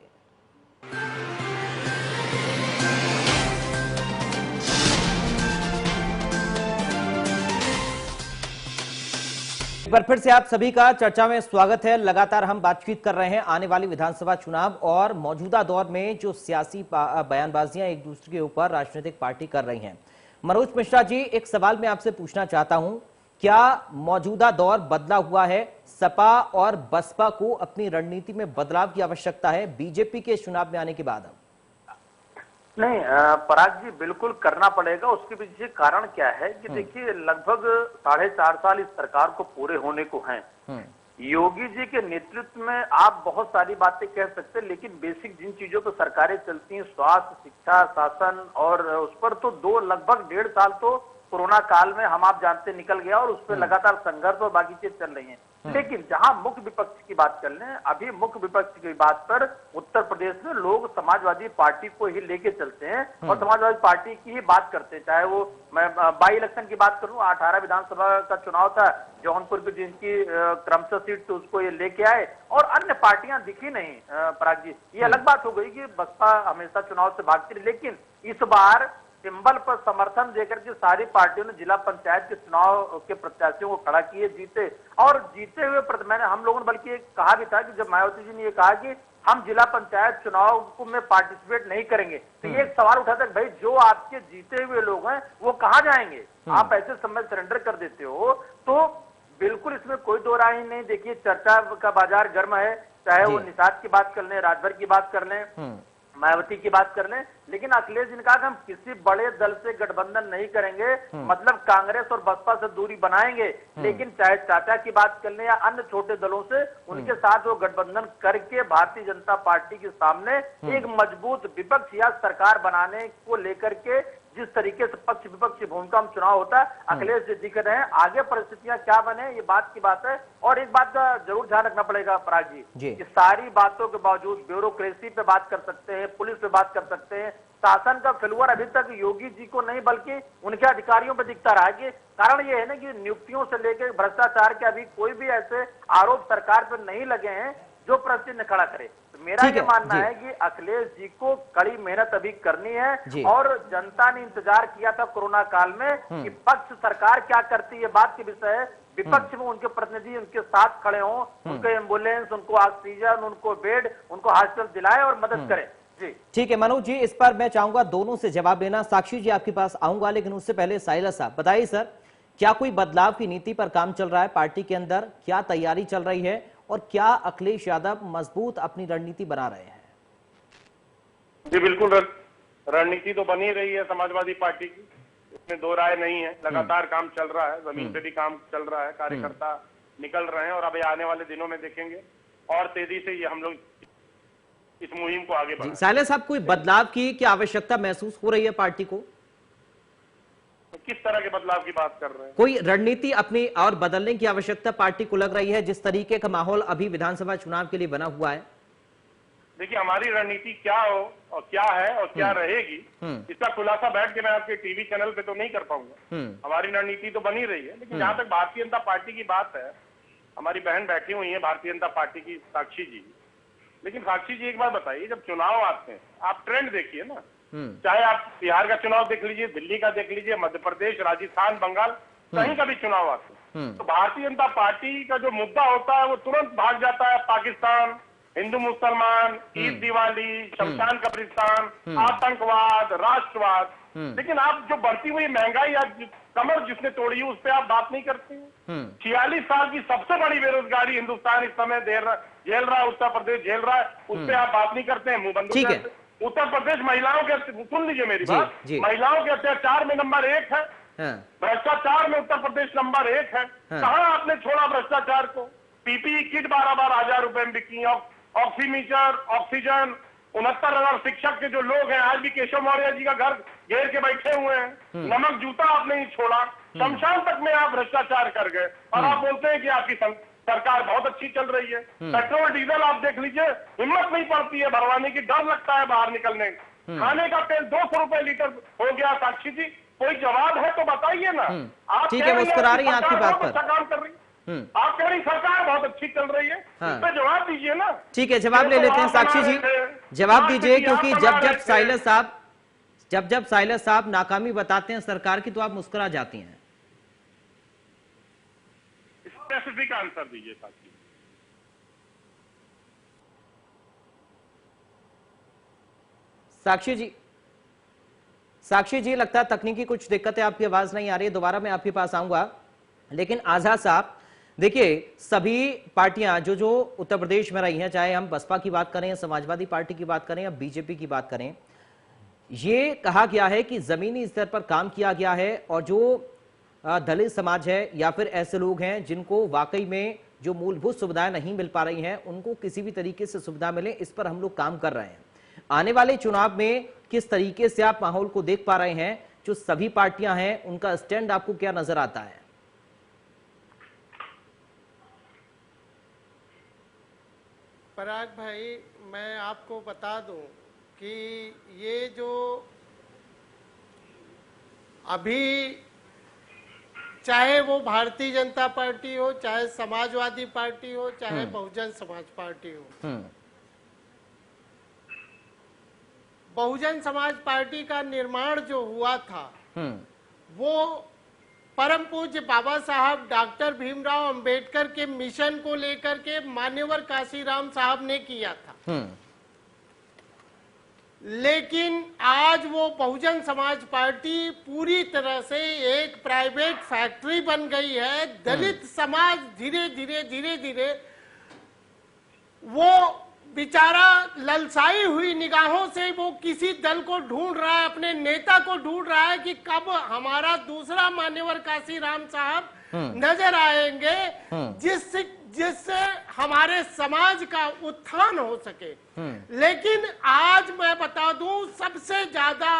एक बार फिर से आप सभी का चर्चा में स्वागत है। लगातार हम बातचीत कर रहे हैं आने वाली विधानसभा चुनाव और मौजूदा दौर में जो सियासी बयानबाजियां एक दूसरे के ऊपर राजनीतिक पार्टी कर रही हैं। मनोज मिश्रा जी, एक सवाल मैं आपसे पूछना चाहता हूं, क्या मौजूदा दौर बदला हुआ है? सपा और बसपा को अपनी रणनीति में बदलाव की आवश्यकता है बीजेपी के चुनाव में आने के बाद? नहीं पराग जी, बिल्कुल करना पड़ेगा। उसके पीछे कारण क्या है कि देखिए, लगभग 4.5 साल इस सरकार को पूरे होने को हैं। योगी जी के नेतृत्व में आप बहुत सारी बातें कह सकते हैं, लेकिन बेसिक जिन चीजों पर सरकारें चलती हैं, स्वास्थ्य, शिक्षा, शासन, और उस पर तो लगभग 1.5 साल तो कोरोना काल में हम आप जानते निकल गया और उस पर लगातार संघर्ष और बाकी चीज चल रही हैं। लेकिन जहां मुख्य विपक्ष की बात कर लें, अभी मुख्य विपक्ष की बात पर उत्तर प्रदेश में लोग समाजवादी पार्टी को ही लेके चलते हैं और समाजवादी पार्टी की ही बात करते हैं। चाहे वो मैं बाई इलेक्शन की बात करूं, 18 विधानसभा का चुनाव था जौनपुर की, जिनकी क्रमशः सीट तो उसको ये लेके आए और अन्य पार्टियां दिखी नहीं। पराग जी, ये अलग बात हो गई कि बसपा हमेशा चुनाव से भागती रही, लेकिन इस बार सिंबल पर समर्थन देकर के सारी पार्टियों ने जिला पंचायत के चुनाव के प्रत्याशियों को खड़ा किए, जीते। और जीते हुए मैंने हम लोगों ने बल्कि कहा भी था कि जब मायावती जी ने ये कहा कि हम जिला पंचायत चुनाव में पार्टिसिपेट नहीं करेंगे, तो ये एक सवाल उठा था, भाई जो आपके जीते हुए लोग हैं वो कहाँ जाएंगे? आप ऐसे समय सरेंडर कर देते हो, तो बिल्कुल इसमें कोई दो राय नहीं। देखिए, चर्चा का बाजार गर्म है, चाहे वो निषाद की बात कर लें, राजभर की बात कर लें, मायावती की बात कर लें, लेकिन अखिलेश जी ने कहा कि हम किसी बड़े दल से गठबंधन नहीं करेंगे, मतलब कांग्रेस और बसपा से दूरी बनाएंगे, लेकिन चाहे चाचा की बात कर लें या अन्य छोटे दलों से, उनके साथ वो गठबंधन करके भारतीय जनता पार्टी के सामने एक मजबूत विपक्ष या सरकार बनाने को लेकर के जिस तरीके से पक्ष विपक्ष की भूमिका में चुनाव होता है, अखिलेश जी दिख रहे हैं। आगे परिस्थितियां क्या बने, ये बात की बात है। और एक बात का जरूर ध्यान रखना पड़ेगा पराग जी, कि सारी बातों के बावजूद ब्यूरोक्रेसी पे बात कर सकते हैं, पुलिस पे बात कर सकते हैं, शासन का फेल्यूर अभी तक योगी जी को नहीं बल्कि उनके अधिकारियों पे दिखता रहा है। कि कारण ये है ना कि नियुक्तियों से लेकर भ्रष्टाचार के अभी कोई भी ऐसे आरोप सरकार पर नहीं लगे हैं जो प्रश्न खड़ा करे। तो मेरा ये मानना है कि अखिलेश जी को कड़ी मेहनत अभी करनी है और जनता ने इंतजार किया था कोरोना काल में कि पक्ष सरकार क्या करती है, बात के विषय है। विपक्ष में उनके प्रतिनिधि उनके साथ खड़े हों, उनको एम्बुलेंस, उनको ऑक्सीजन, उनको बेड, उनको हॉस्पिटल दिलाए और मदद करें। जी ठीक है मनोज जी, इस पर मैं चाहूंगा दोनों से जवाब देना। साक्षी जी आपके पास आऊंगा, लेकिन उससे पहले साइलस साहब बताइए सर, क्या कोई बदलाव की नीति पर काम चल रहा है पार्टी के अंदर? क्या तैयारी चल रही है और क्या अखिलेश यादव मजबूत अपनी रणनीति बना रहे हैं? जी बिल्कुल, रणनीति तो बनी रही है समाजवादी पार्टी की, इसमें दो राय नहीं है। लगातार काम चल रहा है, जमीन पे भी काम चल रहा है, कार्यकर्ता निकल रहे हैं और अब आने वाले दिनों में देखेंगे और तेजी से ये हम लोग इस मुहिम को आगे बढ़ाएं। साइलेंस साहब, कोई बदलाव की क्या आवश्यकता महसूस हो रही है पार्टी को? किस तरह के बदलाव की बात कर रहे हैं? कोई रणनीति अपनी और बदलने की आवश्यकता पार्टी को लग रही है, जिस तरीके का माहौल अभी विधानसभा चुनाव के लिए बना हुआ है? देखिए, हमारी रणनीति क्या हो और क्या है और क्या रहेगी, इसका खुलासा बैठ के मैं आपके टीवी चैनल पे तो नहीं कर पाऊंगा। हमारी रणनीति तो बनी रही है, लेकिन जहां तक भारतीय जनता पार्टी की बात है, हमारी बहन बैठी हुई है भारतीय जनता पार्टी की साक्षी जी। लेकिन साक्षी जी एक बात बताइए, जब चुनाव आते हैं आप ट्रेंड देखिए ना, चाहे आप बिहार का चुनाव देख लीजिए, दिल्ली का देख लीजिए, मध्य प्रदेश, राजस्थान, बंगाल, कहीं का भी चुनाव आते हैं, तो भारतीय जनता पार्टी का जो मुद्दा होता है वो तुरंत भाग जाता है पाकिस्तान, हिंदू मुसलमान, ईद दिवाली, शमशान कब्रिस्तान, आतंकवाद, राष्ट्रवाद। लेकिन आप जो बढ़ती हुई महंगाई आज कमर जिसने तोड़ी है उस पर आप बात नहीं करते हैं। 46 साल की सबसे बड़ी बेरोजगारी हिंदुस्तान इस समय झेल रहा है, उत्तर प्रदेश झेल रहा है, उस पर आप बात नहीं करते हैं, मुंह बंद करते हैं। उत्तर प्रदेश महिलाओं के, सुन लीजिए मेरी बात, महिलाओं के अत्याचार में नंबर 1 है, भ्रष्टाचार में उत्तर प्रदेश नंबर 1 है। कहाँ आपने छोड़ा भ्रष्टाचार को? पीपीई किट 12,000 रुपए में बिकी, ऑक्सीमीटर, ऑक्सीजन, 69,000 शिक्षक के जो लोग हैं आज भी केशव मौर्य जी का घर घेर के बैठे हुए हैं। नमक जूता आपने नहीं छोड़ा, शमशान तक में आप भ्रष्टाचार कर गए और आप बोलते हैं कि आपकी सरकार बहुत अच्छी चल रही है। पेट्रोल डीजल आप देख लीजिए, हिम्मत नहीं पड़ती है भरवाने की, डर लगता है बाहर निकलने। खाने का तेल 200 रुपए लीटर हो गया। साक्षी जी, कोई जवाब है तो बताइए ना। आप ठीक है, मुस्कुरा रही हैं आपकी बात पर। अच्छा काम कर रही है, आप कह रही सरकार बहुत अच्छी चल रही है, इस पे जवाब दीजिए ना। ठीक है, जवाब ले लेते हैं साक्षी जी, जवाब दीजिए, क्योंकि जब साइलस साहब नाकामी बताते हैं सरकार की तो आप मुस्कुरा जाती हैं। स्पेसिफिक आंसर दीजिए साक्षी। साक्षी जी लगता है तकनीकी कुछ दिक्कतें, आपकी आवाज नहीं आ रही है, दोबारा मैं आपके पास आऊंगा। लेकिन आजाद साहब देखिए, सभी पार्टियां जो उत्तर प्रदेश में रही हैं, चाहे हम बसपा की बात करें, समाजवादी पार्टी की बात करें या बीजेपी की बात करें, ये कहा गया है कि जमीनी स्तर पर काम किया गया है और जो दलित समाज है या फिर ऐसे लोग हैं जिनको वाकई में जो मूलभूत सुविधाएं नहीं मिल पा रही हैं, उनको किसी भी तरीके से सुविधा मिले, इस पर हम लोग काम कर रहे हैं। आने वाले चुनाव में किस तरीके से आप माहौल को देख पा रहे हैं? जो सभी पार्टियां हैं उनका स्टैंड आपको क्या नजर आता है? पराग भाई, मैं आपको बता दूं कि ये जो अभी चाहे वो भारतीय जनता पार्टी हो, चाहे समाजवादी पार्टी हो, चाहे बहुजन समाज पार्टी हो, बहुजन समाज पार्टी का निर्माण जो हुआ था वो परम पूज्य बाबा साहब डॉक्टर भीमराव अंबेडकर के मिशन को लेकर के मान्यवर काशीराम साहब ने किया था। लेकिन आज वो बहुजन समाज पार्टी पूरी तरह से एक प्राइवेट फैक्ट्री बन गई है। दलित समाज धीरे धीरे वो बेचारा ललसाई हुई निगाहों से वो किसी दल को ढूंढ रहा है, अपने नेता को ढूंढ रहा है कि कब हमारा दूसरा मान्यवर काशीराम साहब नजर आएंगे जिससे हमारे समाज का उत्थान हो सके। लेकिन आज मैं बता दूं, सबसे ज्यादा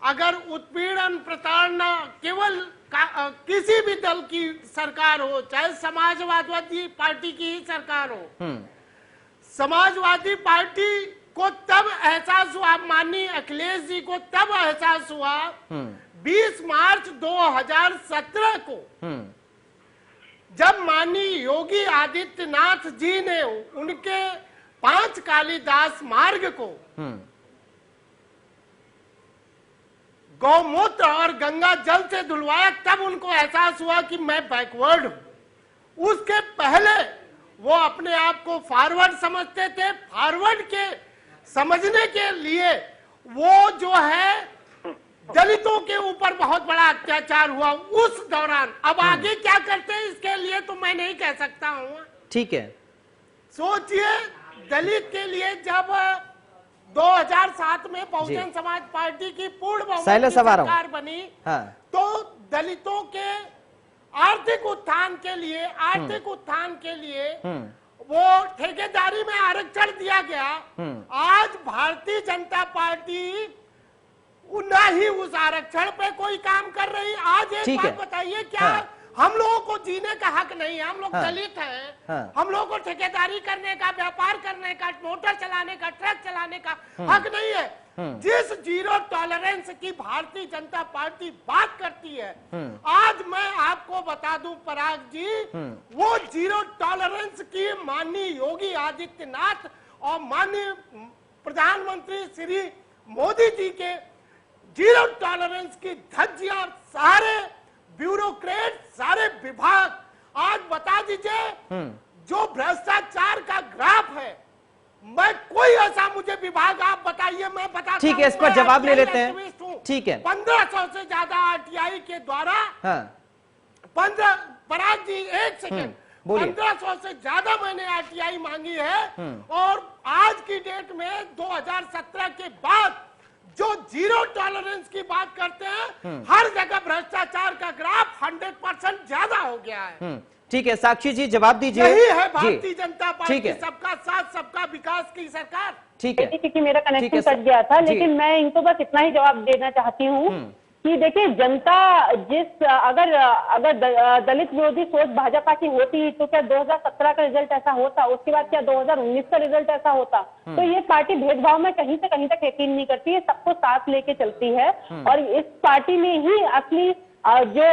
अगर उत्पीड़न प्रताड़ना केवल किसी भी दल की सरकार हो, चाहे समाजवादी पार्टी की ही सरकार हो, समाजवादी पार्टी को तब एहसास हुआ, माननीय अखिलेश जी को तब एहसास हुआ 20 मार्च 2017 को जब माननीय योगी आदित्यनाथ जी ने उनके 5 कालिदास मार्ग को गौमूत्र और गंगा जल से धुलवाया, तब उनको एहसास हुआ कि मैं बैकवर्ड हूं। उसके पहले वो अपने आप को फॉरवर्ड समझते थे। फॉरवर्ड के समझने के लिए वो जो है दलितों के ऊपर बहुत बड़ा अत्याचार हुआ उस दौरान। अब आगे क्या करते हैं इसके लिए तो मैं नहीं कह सकता हूँ। ठीक है, सोचिए, दलित के लिए जब 2007 में बहुजन समाज पार्टी की पूर्ण बहुमत की सरकार बनी, तो दलितों के आर्थिक उत्थान के लिए वो ठेकेदारी में आरक्षण दिया गया। आज भारतीय जनता पार्टी ना ही उस आरक्षण पे कोई काम कर रही। आज एक बात बताइए, क्या हम लोगों को जीने का हक नहीं है? हम लोग दलित हैं, हम लोगों को ठेकेदारी करने का, व्यापार करने का, मोटर चलाने का, ट्रक चलाने का हक नहीं है? जिस जीरो टॉलरेंस की भारतीय जनता पार्टी बात करती है, आज मैं आपको बता दूं पराग जी, वो जीरो टॉलरेंस की माननीय योगी आदित्यनाथ और माननीय प्रधानमंत्री श्री मोदी जी के जीरो टॉलरेंस की धज्जियां सारे ब्यूरोक्रेट, सारे विभाग, आज बता दीजिए जो भ्रष्टाचार का ग्राफ है, मैं कोई ऐसा मुझे विभाग आप बताइए, मैं बता। ठीक है, इस पर जवाब ले लेते हैं। ठीक है, 1500 से ज्यादा आरटीआई के द्वारा 15 पराग जी एक सेकेंड, 1500 से ज्यादा मैंने आरटीआई मांगी है। और आज की डेट में 2017 के बाद जो जीरो टॉलरेंस की बात करते हैं, हर जगह भ्रष्टाचार का ग्राफ 100% ज्यादा हो गया है। ठीक है, साक्षी जी जवाब दीजिए। यही है भारतीय जनता पार्टी, सबका साथ सबका विकास की सरकार। ठीक है, क्योंकि मेरा कनेक्शन कट गया था, लेकिन मैं इनको बस इतना ही जवाब देना चाहती हूँ कि देखिए, जनता अगर दलित विरोधी सोच भाजपा की होती तो क्या 2017 का रिजल्ट ऐसा होता? उसके बाद क्या 2019 का रिजल्ट ऐसा होता? तो ये पार्टी भेदभाव में कहीं से कहीं तक यकीन नहीं करती है, सबको साथ लेके चलती है। और इस पार्टी में ही असली जो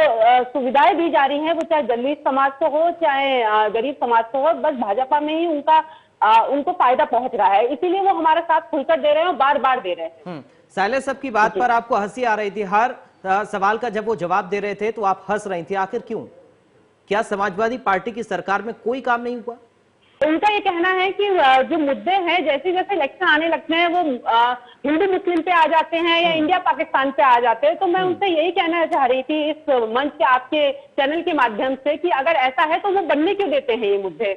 सुविधाएं दी जा रही हैं, वो चाहे दलित समाज को हो, चाहे गरीब समाज को हो, बस भाजपा में ही उनको फायदा पहुंच रहा है। इसीलिए वो हमारा साथ खुलकर दे रहे हैं और बार बार दे रहे हैं। साले साहब की बात पर आपको हंसी आ रही थी, हर सवाल का जब वो जवाब दे रहे थे तो आप हंस रही थी, आखिर क्यों? क्या समाजवादी पार्टी की सरकार में कोई काम नहीं हुआ? उनका ये कहना है कि जो मुद्दे हैं, जैसे जैसे इलेक्शन आने लगते हैं, वो हिंदू मुस्लिम पे आ जाते हैं या इंडिया पाकिस्तान पे आ जाते हैं। तो मैं उनसे यही कहना चाह रही थी इस मंच के, आपके चैनल के माध्यम से, कि अगर ऐसा है तो वो बनने क्यों देते हैं ये मुद्दे?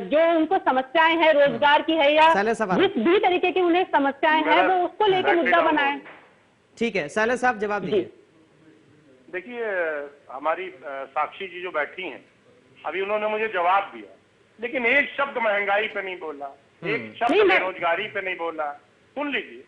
जो उनको समस्याएं हैं, रोजगार की है या जिस भी तरीके की उन्हें समस्याएं हैं, वो उसको लेकर मुद्दा बनाए। ठीक है, साले साहब जवाब दीजिए। देखिए, हमारी साक्षी जी जो बैठी हैं, अभी उन्होंने मुझे जवाब दिया, लेकिन एक शब्द महंगाई पे नहीं बोला, एक शब्द बेरोजगारी पे नहीं बोला। सुन लीजिए,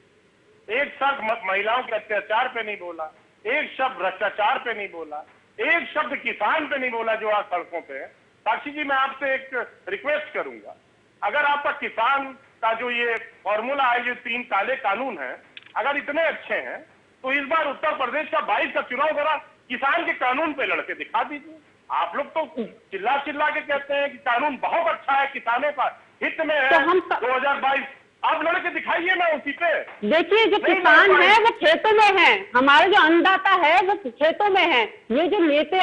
एक शब्द महिलाओं के अत्याचार पे नहीं बोला, एक शब्द भ्रष्टाचार पे नहीं बोला, एक शब्द किसान पे नहीं बोला जो आज सड़कों पे है। साक्षी जी, मैं आपसे एक रिक्वेस्ट करूंगा, अगर आपका किसान का जो ये फॉर्मूला है, जो 3 काले कानून है, अगर इतने अच्छे हैं तो इस बार उत्तर प्रदेश का 22 का चुनाव जरा किसान के कानून पे लड़के दिखा दीजिए। आप लोग तो चिल्ला चिल्ला के कहते हैं कि कानून बहुत अच्छा है, किसानों का हित में है, 2022 आप लड़के दिखाइए ना उसी पे। देखिए, जो किसान है वो खेतों में है, हमारे जो अन्नदाता है वो खेतों में है, ये जो नेता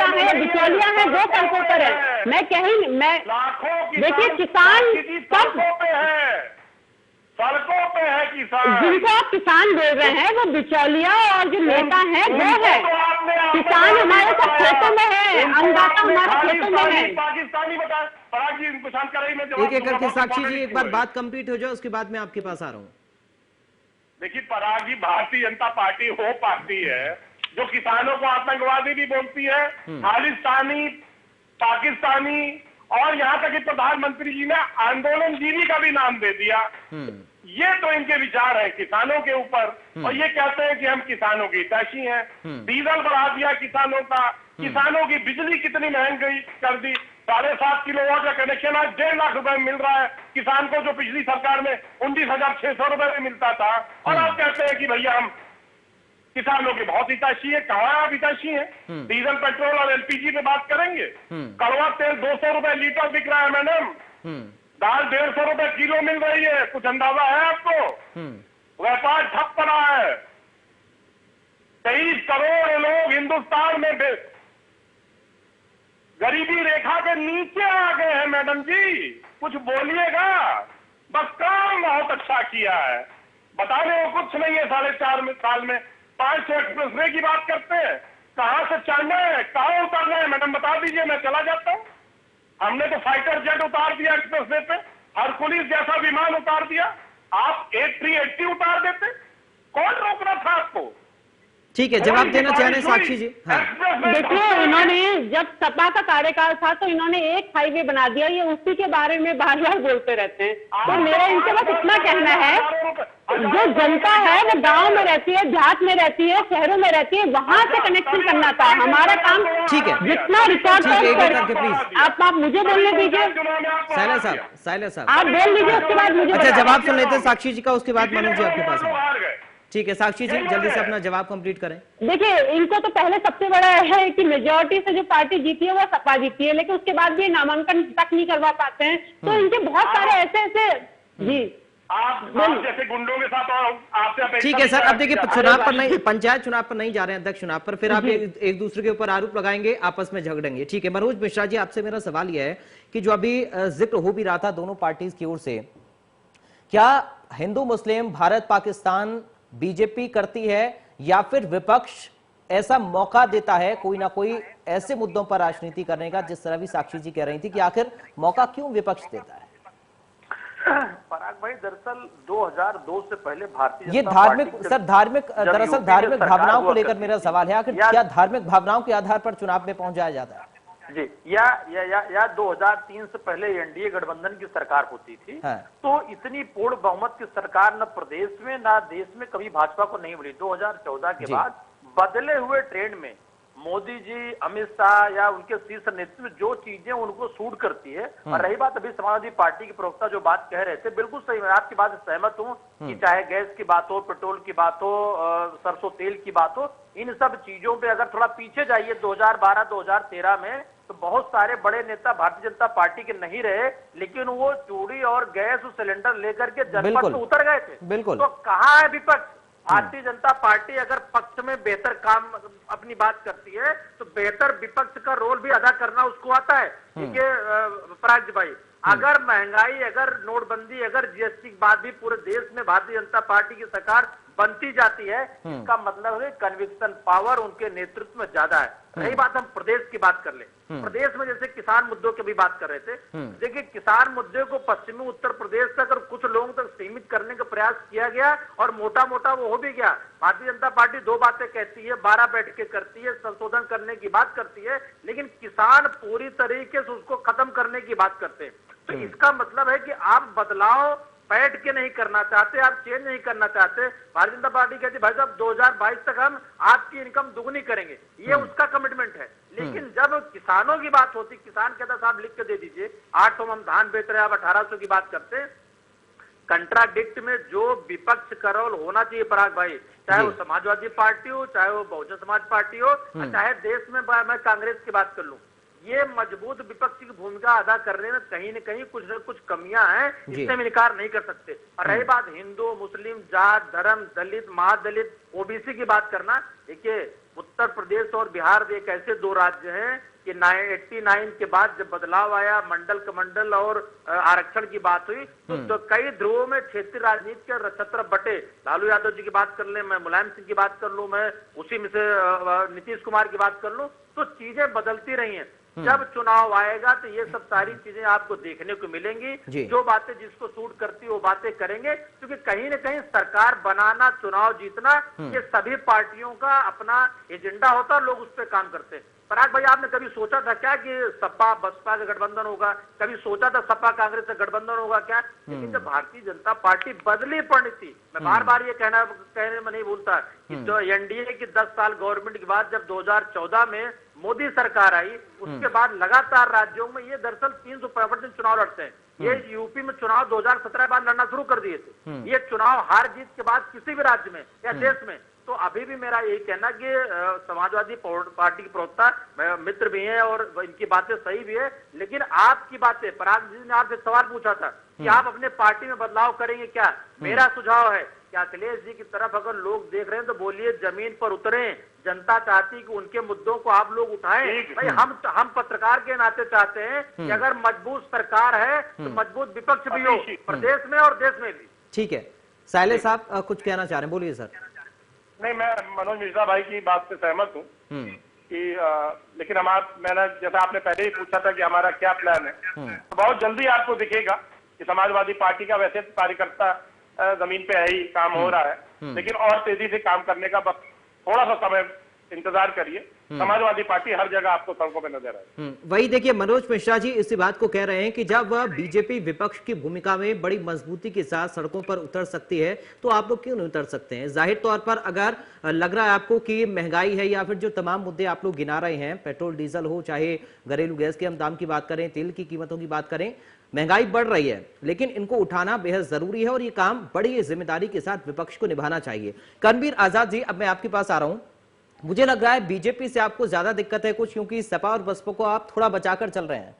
है, बिचौलिया है, वो सड़कों पर है। मैं देखिए, किसान सड़कों पे है, सड़कों पे है किसान। जिनको आप किसान बोल रहे हैं वो बिचौलिया और जो नेता है वो है। किसान हमारे सब खेतों में है, अन्नदाता हमारे खेतों में है। पाकिस्तानी बताए पराग जी, इनको शांत कराइए। एक एक करके साक्षी जी, एक बार बात कंप्लीट हो जाए, उसके बाद मैं आपके पास आ रहा हूँ। देखिए पराग जी, भारतीय जनता पार्टी वो पार्टी है जो किसानों को आतंकवादी भी बोलती है, खालिस्तानी, पाकिस्तानी, और यहाँ तक कि प्रधानमंत्री जी ने आंदोलनजीवी का भी नाम दे दिया। ये तो इनके विचार है किसानों के ऊपर, और ये कहते हैं कि हम किसानों की हितैषी हैं। डीजल बढ़ा दिया किसानों का, किसानों की बिजली कितनी महंगी कर दी, 7.5 किलोवाट का कनेक्शन आज 1.5 लाख रुपए में मिल रहा है किसान को, जो पिछली सरकार में 19,600 रुपए में मिलता था। और आप कहते हैं कि भैया हम किसानों के बहुत हितैषी है। कहाँ आप हितैषी हैं? डीजल, पेट्रोल और एलपीजी पे बात करेंगे। कड़वा तेल 200 रुपए लीटर बिक रहा है मैडम, दाल 150 रुपए किलो मिल रही है, कुछ अंदाजा है आपको? व्यापार ठप पड़ा है। 23 करोड़ लोग हिंदुस्तान में गरीबी रेखा के नीचे आ गए हैं मैडम जी, कुछ बोलिएगा। बस काम बहुत अच्छा किया है, बताने को कुछ नहीं है। 4.5 साल में 500 एक्सप्रेसवे की बात करते हैं, कहां से चढ़ना है, कहां उतरना है मैडम बता दीजिए, मैं चला जाता हूं। हमने तो फाइटर जेट उतार दिया एक्सप्रेसवे पे, हरकुलिस जैसा विमान उतार दिया, आप A380 उतार देते, कौन रोक रहा था आपको? ठीक है, जवाब देना चाह रहे हैं साक्षी जी। हाँ। देखिए, इन्होंने जब सपा का कार्यकाल था तो इन्होंने एक हाईवे बना दिया, ये उसी के बारे में बार बार बोलते रहते हैं। तो मेरा इनके पास इतना कहना है, जो जनता है वो गांव में रहती है, देहात में रहती है, शहरों में रहती है, वहां से कनेक्शन करना था हमारा काम। ठीक है, जितना रिकॉर्ड प्लीज आप मुझे बोलने दीजिए। साइला साहब आप बोल लीजिए, उसके बाद मुझे। अच्छा, जवाब सुन लेते हैं साक्षी जी का, उसके बाद मनोज जी आपके पास है। ठीक है साक्षी जी, जल्दी से अपना जवाब कंप्लीट करें। देखिए, इनको तो पहले सबसे बड़ा है कि मेजोरिटी से जो पार्टी जीती है वो सपा जीती है, लेकिन उसके बाद भी नामांकन तक नहीं करवा पाते हैं। तो इनके बहुत सारे ऐसे जी आप जैसे गुंडों के साथ आपसे। ठीक है सर, अब देखिए चुनाव पर नहीं, पंचायत चुनाव पर नहीं जा रहे हैं, अध्यक्ष चुनाव पर, फिर आप एक दूसरे के ऊपर आरोप लगाएंगे, आपस में झगड़ेंगे। ठीक है, मनोज मिश्रा जी, आपसे मेरा सवाल यह है कि जो अभी जिक्र हो भी रहा था दोनों पार्टी की ओर से, क्या हिंदू मुस्लिम, भारत पाकिस्तान बीजेपी करती है या फिर विपक्ष ऐसा मौका देता है कोई ना कोई ऐसे मुद्दों पर राजनीति करने का, जिस तरह भी साक्षी जी कह रही थी कि आखिर मौका क्यों विपक्ष देता है? पराग भाई, दरअसल 2002 से पहले भारतीय ये धार्मिक दरअसल धार्मिक भावनाओं को लेकर मेरा सवाल है, आखिर क्या धार्मिक भावनाओं के आधार पर चुनाव में पहुंच जाया जाता है जी? या 2003 से पहले एनडीए गठबंधन की सरकार होती थी, तो इतनी पूर्ण बहुमत की सरकार न प्रदेश में ना देश में कभी भाजपा को नहीं मिली। 2014 के बाद बदले हुए ट्रेंड में मोदी जी, अमित शाह या उनके शीर्ष नेतृत्व जो चीजें उनको सूट करती है। और रही बात अभी समाजवादी पार्टी के प्रवक्ता जो बात कह रहे थे, बिल्कुल सही, मैं आपकी बात से सहमत हूं कि चाहे गैस की बात हो, पेट्रोल की बात हो, सरसों तेल की बात हो, इन सब चीजों पे अगर थोड़ा पीछे जाइए 2012-2013 में, तो बहुत सारे बड़े नेता भारतीय जनता पार्टी के नहीं रहे, लेकिन वो चूड़ी और गैस सिलेंडर लेकर के जनपद में उतर गए थे। बिल्कुल। तो कहाँ है विपक्ष? भारतीय जनता पार्टी अगर पक्ष में बेहतर काम अपनी बात करती है तो बेहतर विपक्ष का रोल भी अदा करना उसको आता है। ठीक है पराग भाई, अगर महंगाई, अगर नोटबंदी, अगर जीएसटी की बात भी पूरे देश में भारतीय जनता पार्टी की सरकार बनती जाती है, इसका मतलब है कन्विक्शन पावर उनके नेतृत्व में ज्यादा है। रही बात हम प्रदेश की बात कर ले, प्रदेश में जैसे किसान मुद्दों की भी बात कर रहे थे, देखिए किसान मुद्दे को पश्चिमी उत्तर प्रदेश तक और कुछ लोगों तक सीमित करने का प्रयास किया गया और मोटा मोटा वो हो भी गया। भारतीय जनता पार्टी 2 बातें कहती है, 12 बैठकें करती है, संशोधन करने की बात करती है, लेकिन किसान पूरी तरीके से उसको खत्म करने की बात करते हैं। तो इसका मतलब है कि आप बदलाव बैठ के नहीं करना चाहते, आप चेंज नहीं करना चाहते। भारतीय जनता पार्टी कहती है भाई साहब 2022 तक हम आपकी इनकम दुगनी करेंगे, ये उसका कमिटमेंट है। लेकिन जब किसानों की बात होती, किसान कहता साहब लिख के दे दीजिए 800 में हम धान बेच रहे हैं, आप 1800 की बात करते हैं। कंट्राडिक्ट में जो विपक्ष का रोल होना चाहिए पराग भाई, चाहे वो समाजवादी पार्टी हो, चाहे वो बहुजन समाज पार्टी हो, चाहे देश में मैं कांग्रेस की बात कर लूं, ये मजबूत विपक्ष की भूमिका अदा करने में कहीं न कहीं कुछ न कुछ कमियां हैं, इससे हम इनकार नहीं कर सकते। और रही बात हिंदू मुस्लिम जात धर्म दलित महादलित ओबीसी की बात करना, देखिए उत्तर प्रदेश और बिहार एक ऐसे दो राज्य हैं कि 89 के बाद जब बदलाव आया, मंडल कमंडल और आरक्षण की बात हुई, तो कई ध्रुवों में क्षेत्रीय राजनीति के नक्षत्र बटे। लालू यादव जी की बात कर ले, मैं मुलायम सिंह की बात कर लूं, मैं उसी में से नीतीश कुमार की बात कर लूं, तो चीजें बदलती रही हैं। जब चुनाव आएगा तो ये सब सारी चीजें आपको देखने को मिलेंगी। जो बातें जिसको सूट करती वो बातें करेंगे, क्योंकि कहीं न कहीं सरकार बनाना, चुनाव जीतना, ये सभी पार्टियों का अपना एजेंडा होता है, लोग उस पर काम करते हैं। पराग भाई, आपने कभी सोचा था क्या कि सपा बसपा का गठबंधन होगा? कभी सोचा था सपा कांग्रेस का गठबंधन होगा क्या? लेकिन जब भारतीय जनता पार्टी बदली पड़ी थी, मैं बार बार ये कहने में नहीं भूलता कि जो एनडीए की 10 साल गवर्नमेंट के बाद जब 2014 में मोदी सरकार आई, उसके बाद लगातार राज्यों में ये दरअसल 365 दिन चुनाव लड़ते हैं। ये यूपी में चुनाव 2017 बाद लड़ना शुरू कर दिए थे। ये चुनाव हार जीत के बाद किसी भी राज्य में या देश में, तो अभी भी मेरा यही कहना कि समाजवादी पार्टी की प्रवक्ता मित्र भी हैं और इनकी बातें सही भी है, लेकिन आपकी बातें, पराग जी ने आपसे सवाल पूछा था कि आप अपने पार्टी में बदलाव करेंगे क्या? मेरा सुझाव है कि अखिलेश जी की तरफ अगर लोग देख रहे हैं तो बोलिए जमीन पर उतरें। जनता चाहती कि उनके मुद्दों को आप लोग उठाएं। भाई हम पत्रकार के नाते चाहते हैं कि अगर मजबूत सरकार है तो मजबूत विपक्ष भी हो, प्रदेश में और देश में भी। ठीक है, साइले साहब कुछ कहना चाह रहे हैं, बोलिए सर। नहीं, मैं मनोज मिश्रा भाई की बात से सहमत हूँ कि लेकिन मैंने जैसा आपने पहले ही पूछा था कि हमारा क्या प्लान है, तो बहुत जल्दी आपको दिखेगा कि समाजवादी पार्टी का वैसे कार्यकर्ता जमीन पे है ही, काम हो रहा है, लेकिन और तेजी से काम करने का बस थोड़ा सा समय इंतजार करिए। समाजवादी पार्टी हर जगह आपको सड़कों पे नजर आए। वही देखिए, मनोज मिश्रा जी इसी बात को कह रहे हैं कि जब बीजेपी विपक्ष की भूमिका में बड़ी मजबूती के साथ सड़कों पर उतर सकती है, तो आप लोग क्यों नहीं उतर सकते हैं? जाहिर तौर पर अगर लग रहा है आपको कि महंगाई है या फिर जो तमाम मुद्दे आप लोग गिना रहे हैं, पेट्रोल डीजल हो, चाहे घरेलू गैस के हम दाम की बात करें, तेल की कीमतों की बात करें, महंगाई बढ़ रही है, लेकिन इनको उठाना बेहद जरूरी है और ये काम बड़ी जिम्मेदारी के साथ विपक्ष को निभाना चाहिए। करणवीर आजाद जी, अब मैं आपके पास आ रहा हूं। मुझे लग रहा है बीजेपी से आपको ज्यादा दिक्कत है कुछ, क्योंकि सपा और बसपा को आप थोड़ा बचाकर चल रहे हैं।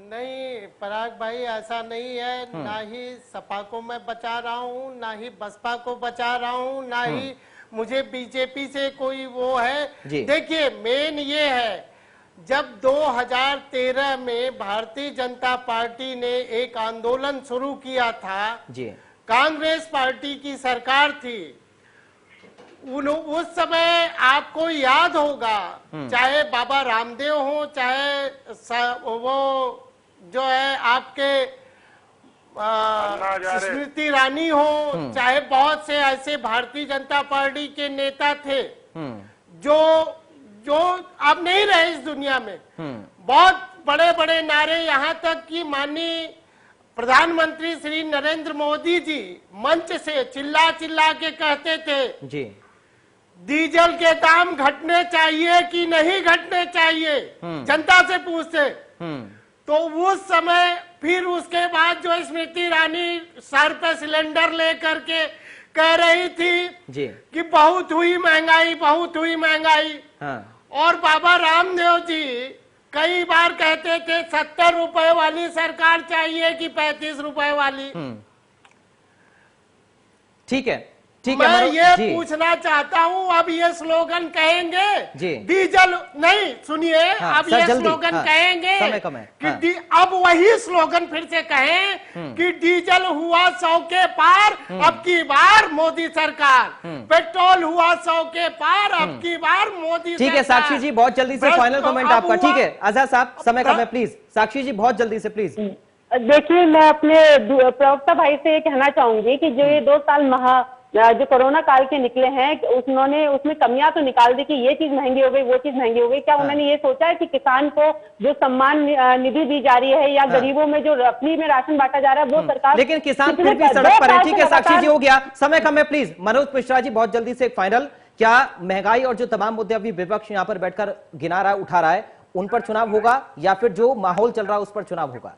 नहीं पराग भाई, ऐसा नहीं है। ना ही सपा को मैं बचा रहा हूँ, ना ही बसपा को बचा रहा हूँ, ना ही मुझे बीजेपी से कोई वो है। देखिए, मेन ये है, जब 2013 में भारतीय जनता पार्टी ने एक आंदोलन शुरू किया था, कांग्रेस पार्टी की सरकार थी, उस समय आपको याद होगा, चाहे बाबा रामदेव हो, चाहे वो जो है आपके स्मृति ईरानी हो, चाहे बहुत से ऐसे भारतीय जनता पार्टी के नेता थे जो अब नहीं रहे इस दुनिया में। बहुत बड़े बड़े नारे, यहाँ तक कि माननीय प्रधानमंत्री श्री नरेंद्र मोदी जी मंच से चिल्ला चिल्ला के कहते थे डीजल के दाम घटने चाहिए कि नहीं घटने चाहिए, जनता से पूछते। तो उस समय फिर उसके बाद जो स्मृति ईरानी सर पे सिलेंडर लेकर के कह रही थी कि बहुत हुई महंगाई, बहुत हुई महंगाई। और बाबा रामदेव जी कई बार कहते थे 70 रुपए वाली सरकार चाहिए कि 35 रुपए वाली। ठीक है, मैं ये पूछना चाहता हूँ, अब ये स्लोगन कहेंगे डीजल नहीं, सुनिए, अब ये स्लोगन कहेंगे कि अब वही स्लोगन फिर से कहें कि डीजल हुआ 100 के पार, अब की बार मोदी सरकार, पेट्रोल हुआ 100 के पार, अब की बार मोदी। ठीक है साक्षी जी, बहुत जल्दी से फाइनल कमेंट आपका। ठीक है आजाद साहब, समय कम है, प्लीज साक्षी जी बहुत जल्दी से प्लीज। देखिए, मैं अपने प्रवक्ता भाई से ये कहना चाहूंगी कि जो ये 2 साल जो कोरोना काल के निकले हैं, उन्होंने उसमें कमियां तो निकाल दी कि ये चीज महंगी हो गई, वो चीज महंगी हो गई। क्या उन्होंने ये सोचा है कि किसान को जो सम्मान निधि दी जा रही है या गरीबों में जो फ्री में राशन बांटा जा रहा है वो सरकार, लेकिन किसान फिर भी सड़क पर है। ठीक है साक्षी जी, हो गया समय कम है, प्लीज मनोज मिश्रा जी बहुत जल्दी से एक फाइनल, क्या महंगाई और जो तमाम मुद्दे अभी विपक्ष यहाँ पर बैठकर गिना रहा है, उठा रहा है, उन पर चुनाव होगा या फिर जो माहौल चल रहा है उस पर चुनाव होगा?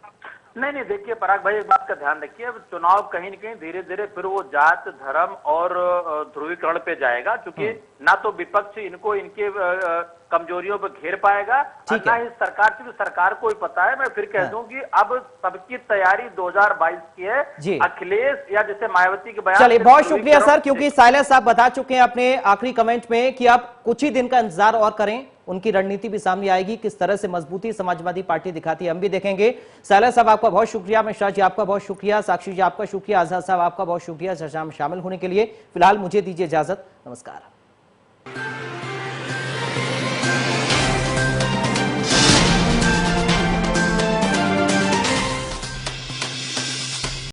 नहीं, देखिए पराग भाई, एक बात का ध्यान रखिए, अब चुनाव कहीं न कहीं धीरे धीरे फिर वो जात, धर्म और ध्रुवीकरण पे जाएगा, क्योंकि ना तो विपक्ष इनको इनके कमजोरियों पर घेर पाएगा और ना ही सरकार को ही पता है। मैं फिर कह दूं कि अब सबकी तैयारी 2022 की है। अखिलेश या जैसे मायावती के बयान। चलिए बहुत शुक्रिया सर, क्योंकि साइलेंस साहब बता चुके हैं अपने आखिरी कमेंट में कि अब कुछ ही दिन का इंतजार और करें, उनकी रणनीति भी सामने आएगी, किस तरह से मजबूती समाजवादी पार्टी दिखाती है हम भी देखेंगे। साइलेंस साहब आपका बहुत शुक्रिया, मिश्रा जी आपका बहुत शुक्रिया, साक्षी जी आपका शुक्रिया, आजाद साहब आपका बहुत शुक्रिया शामिल होने के लिए। फिलहाल मुझे दीजिए इजाजत, नमस्कार।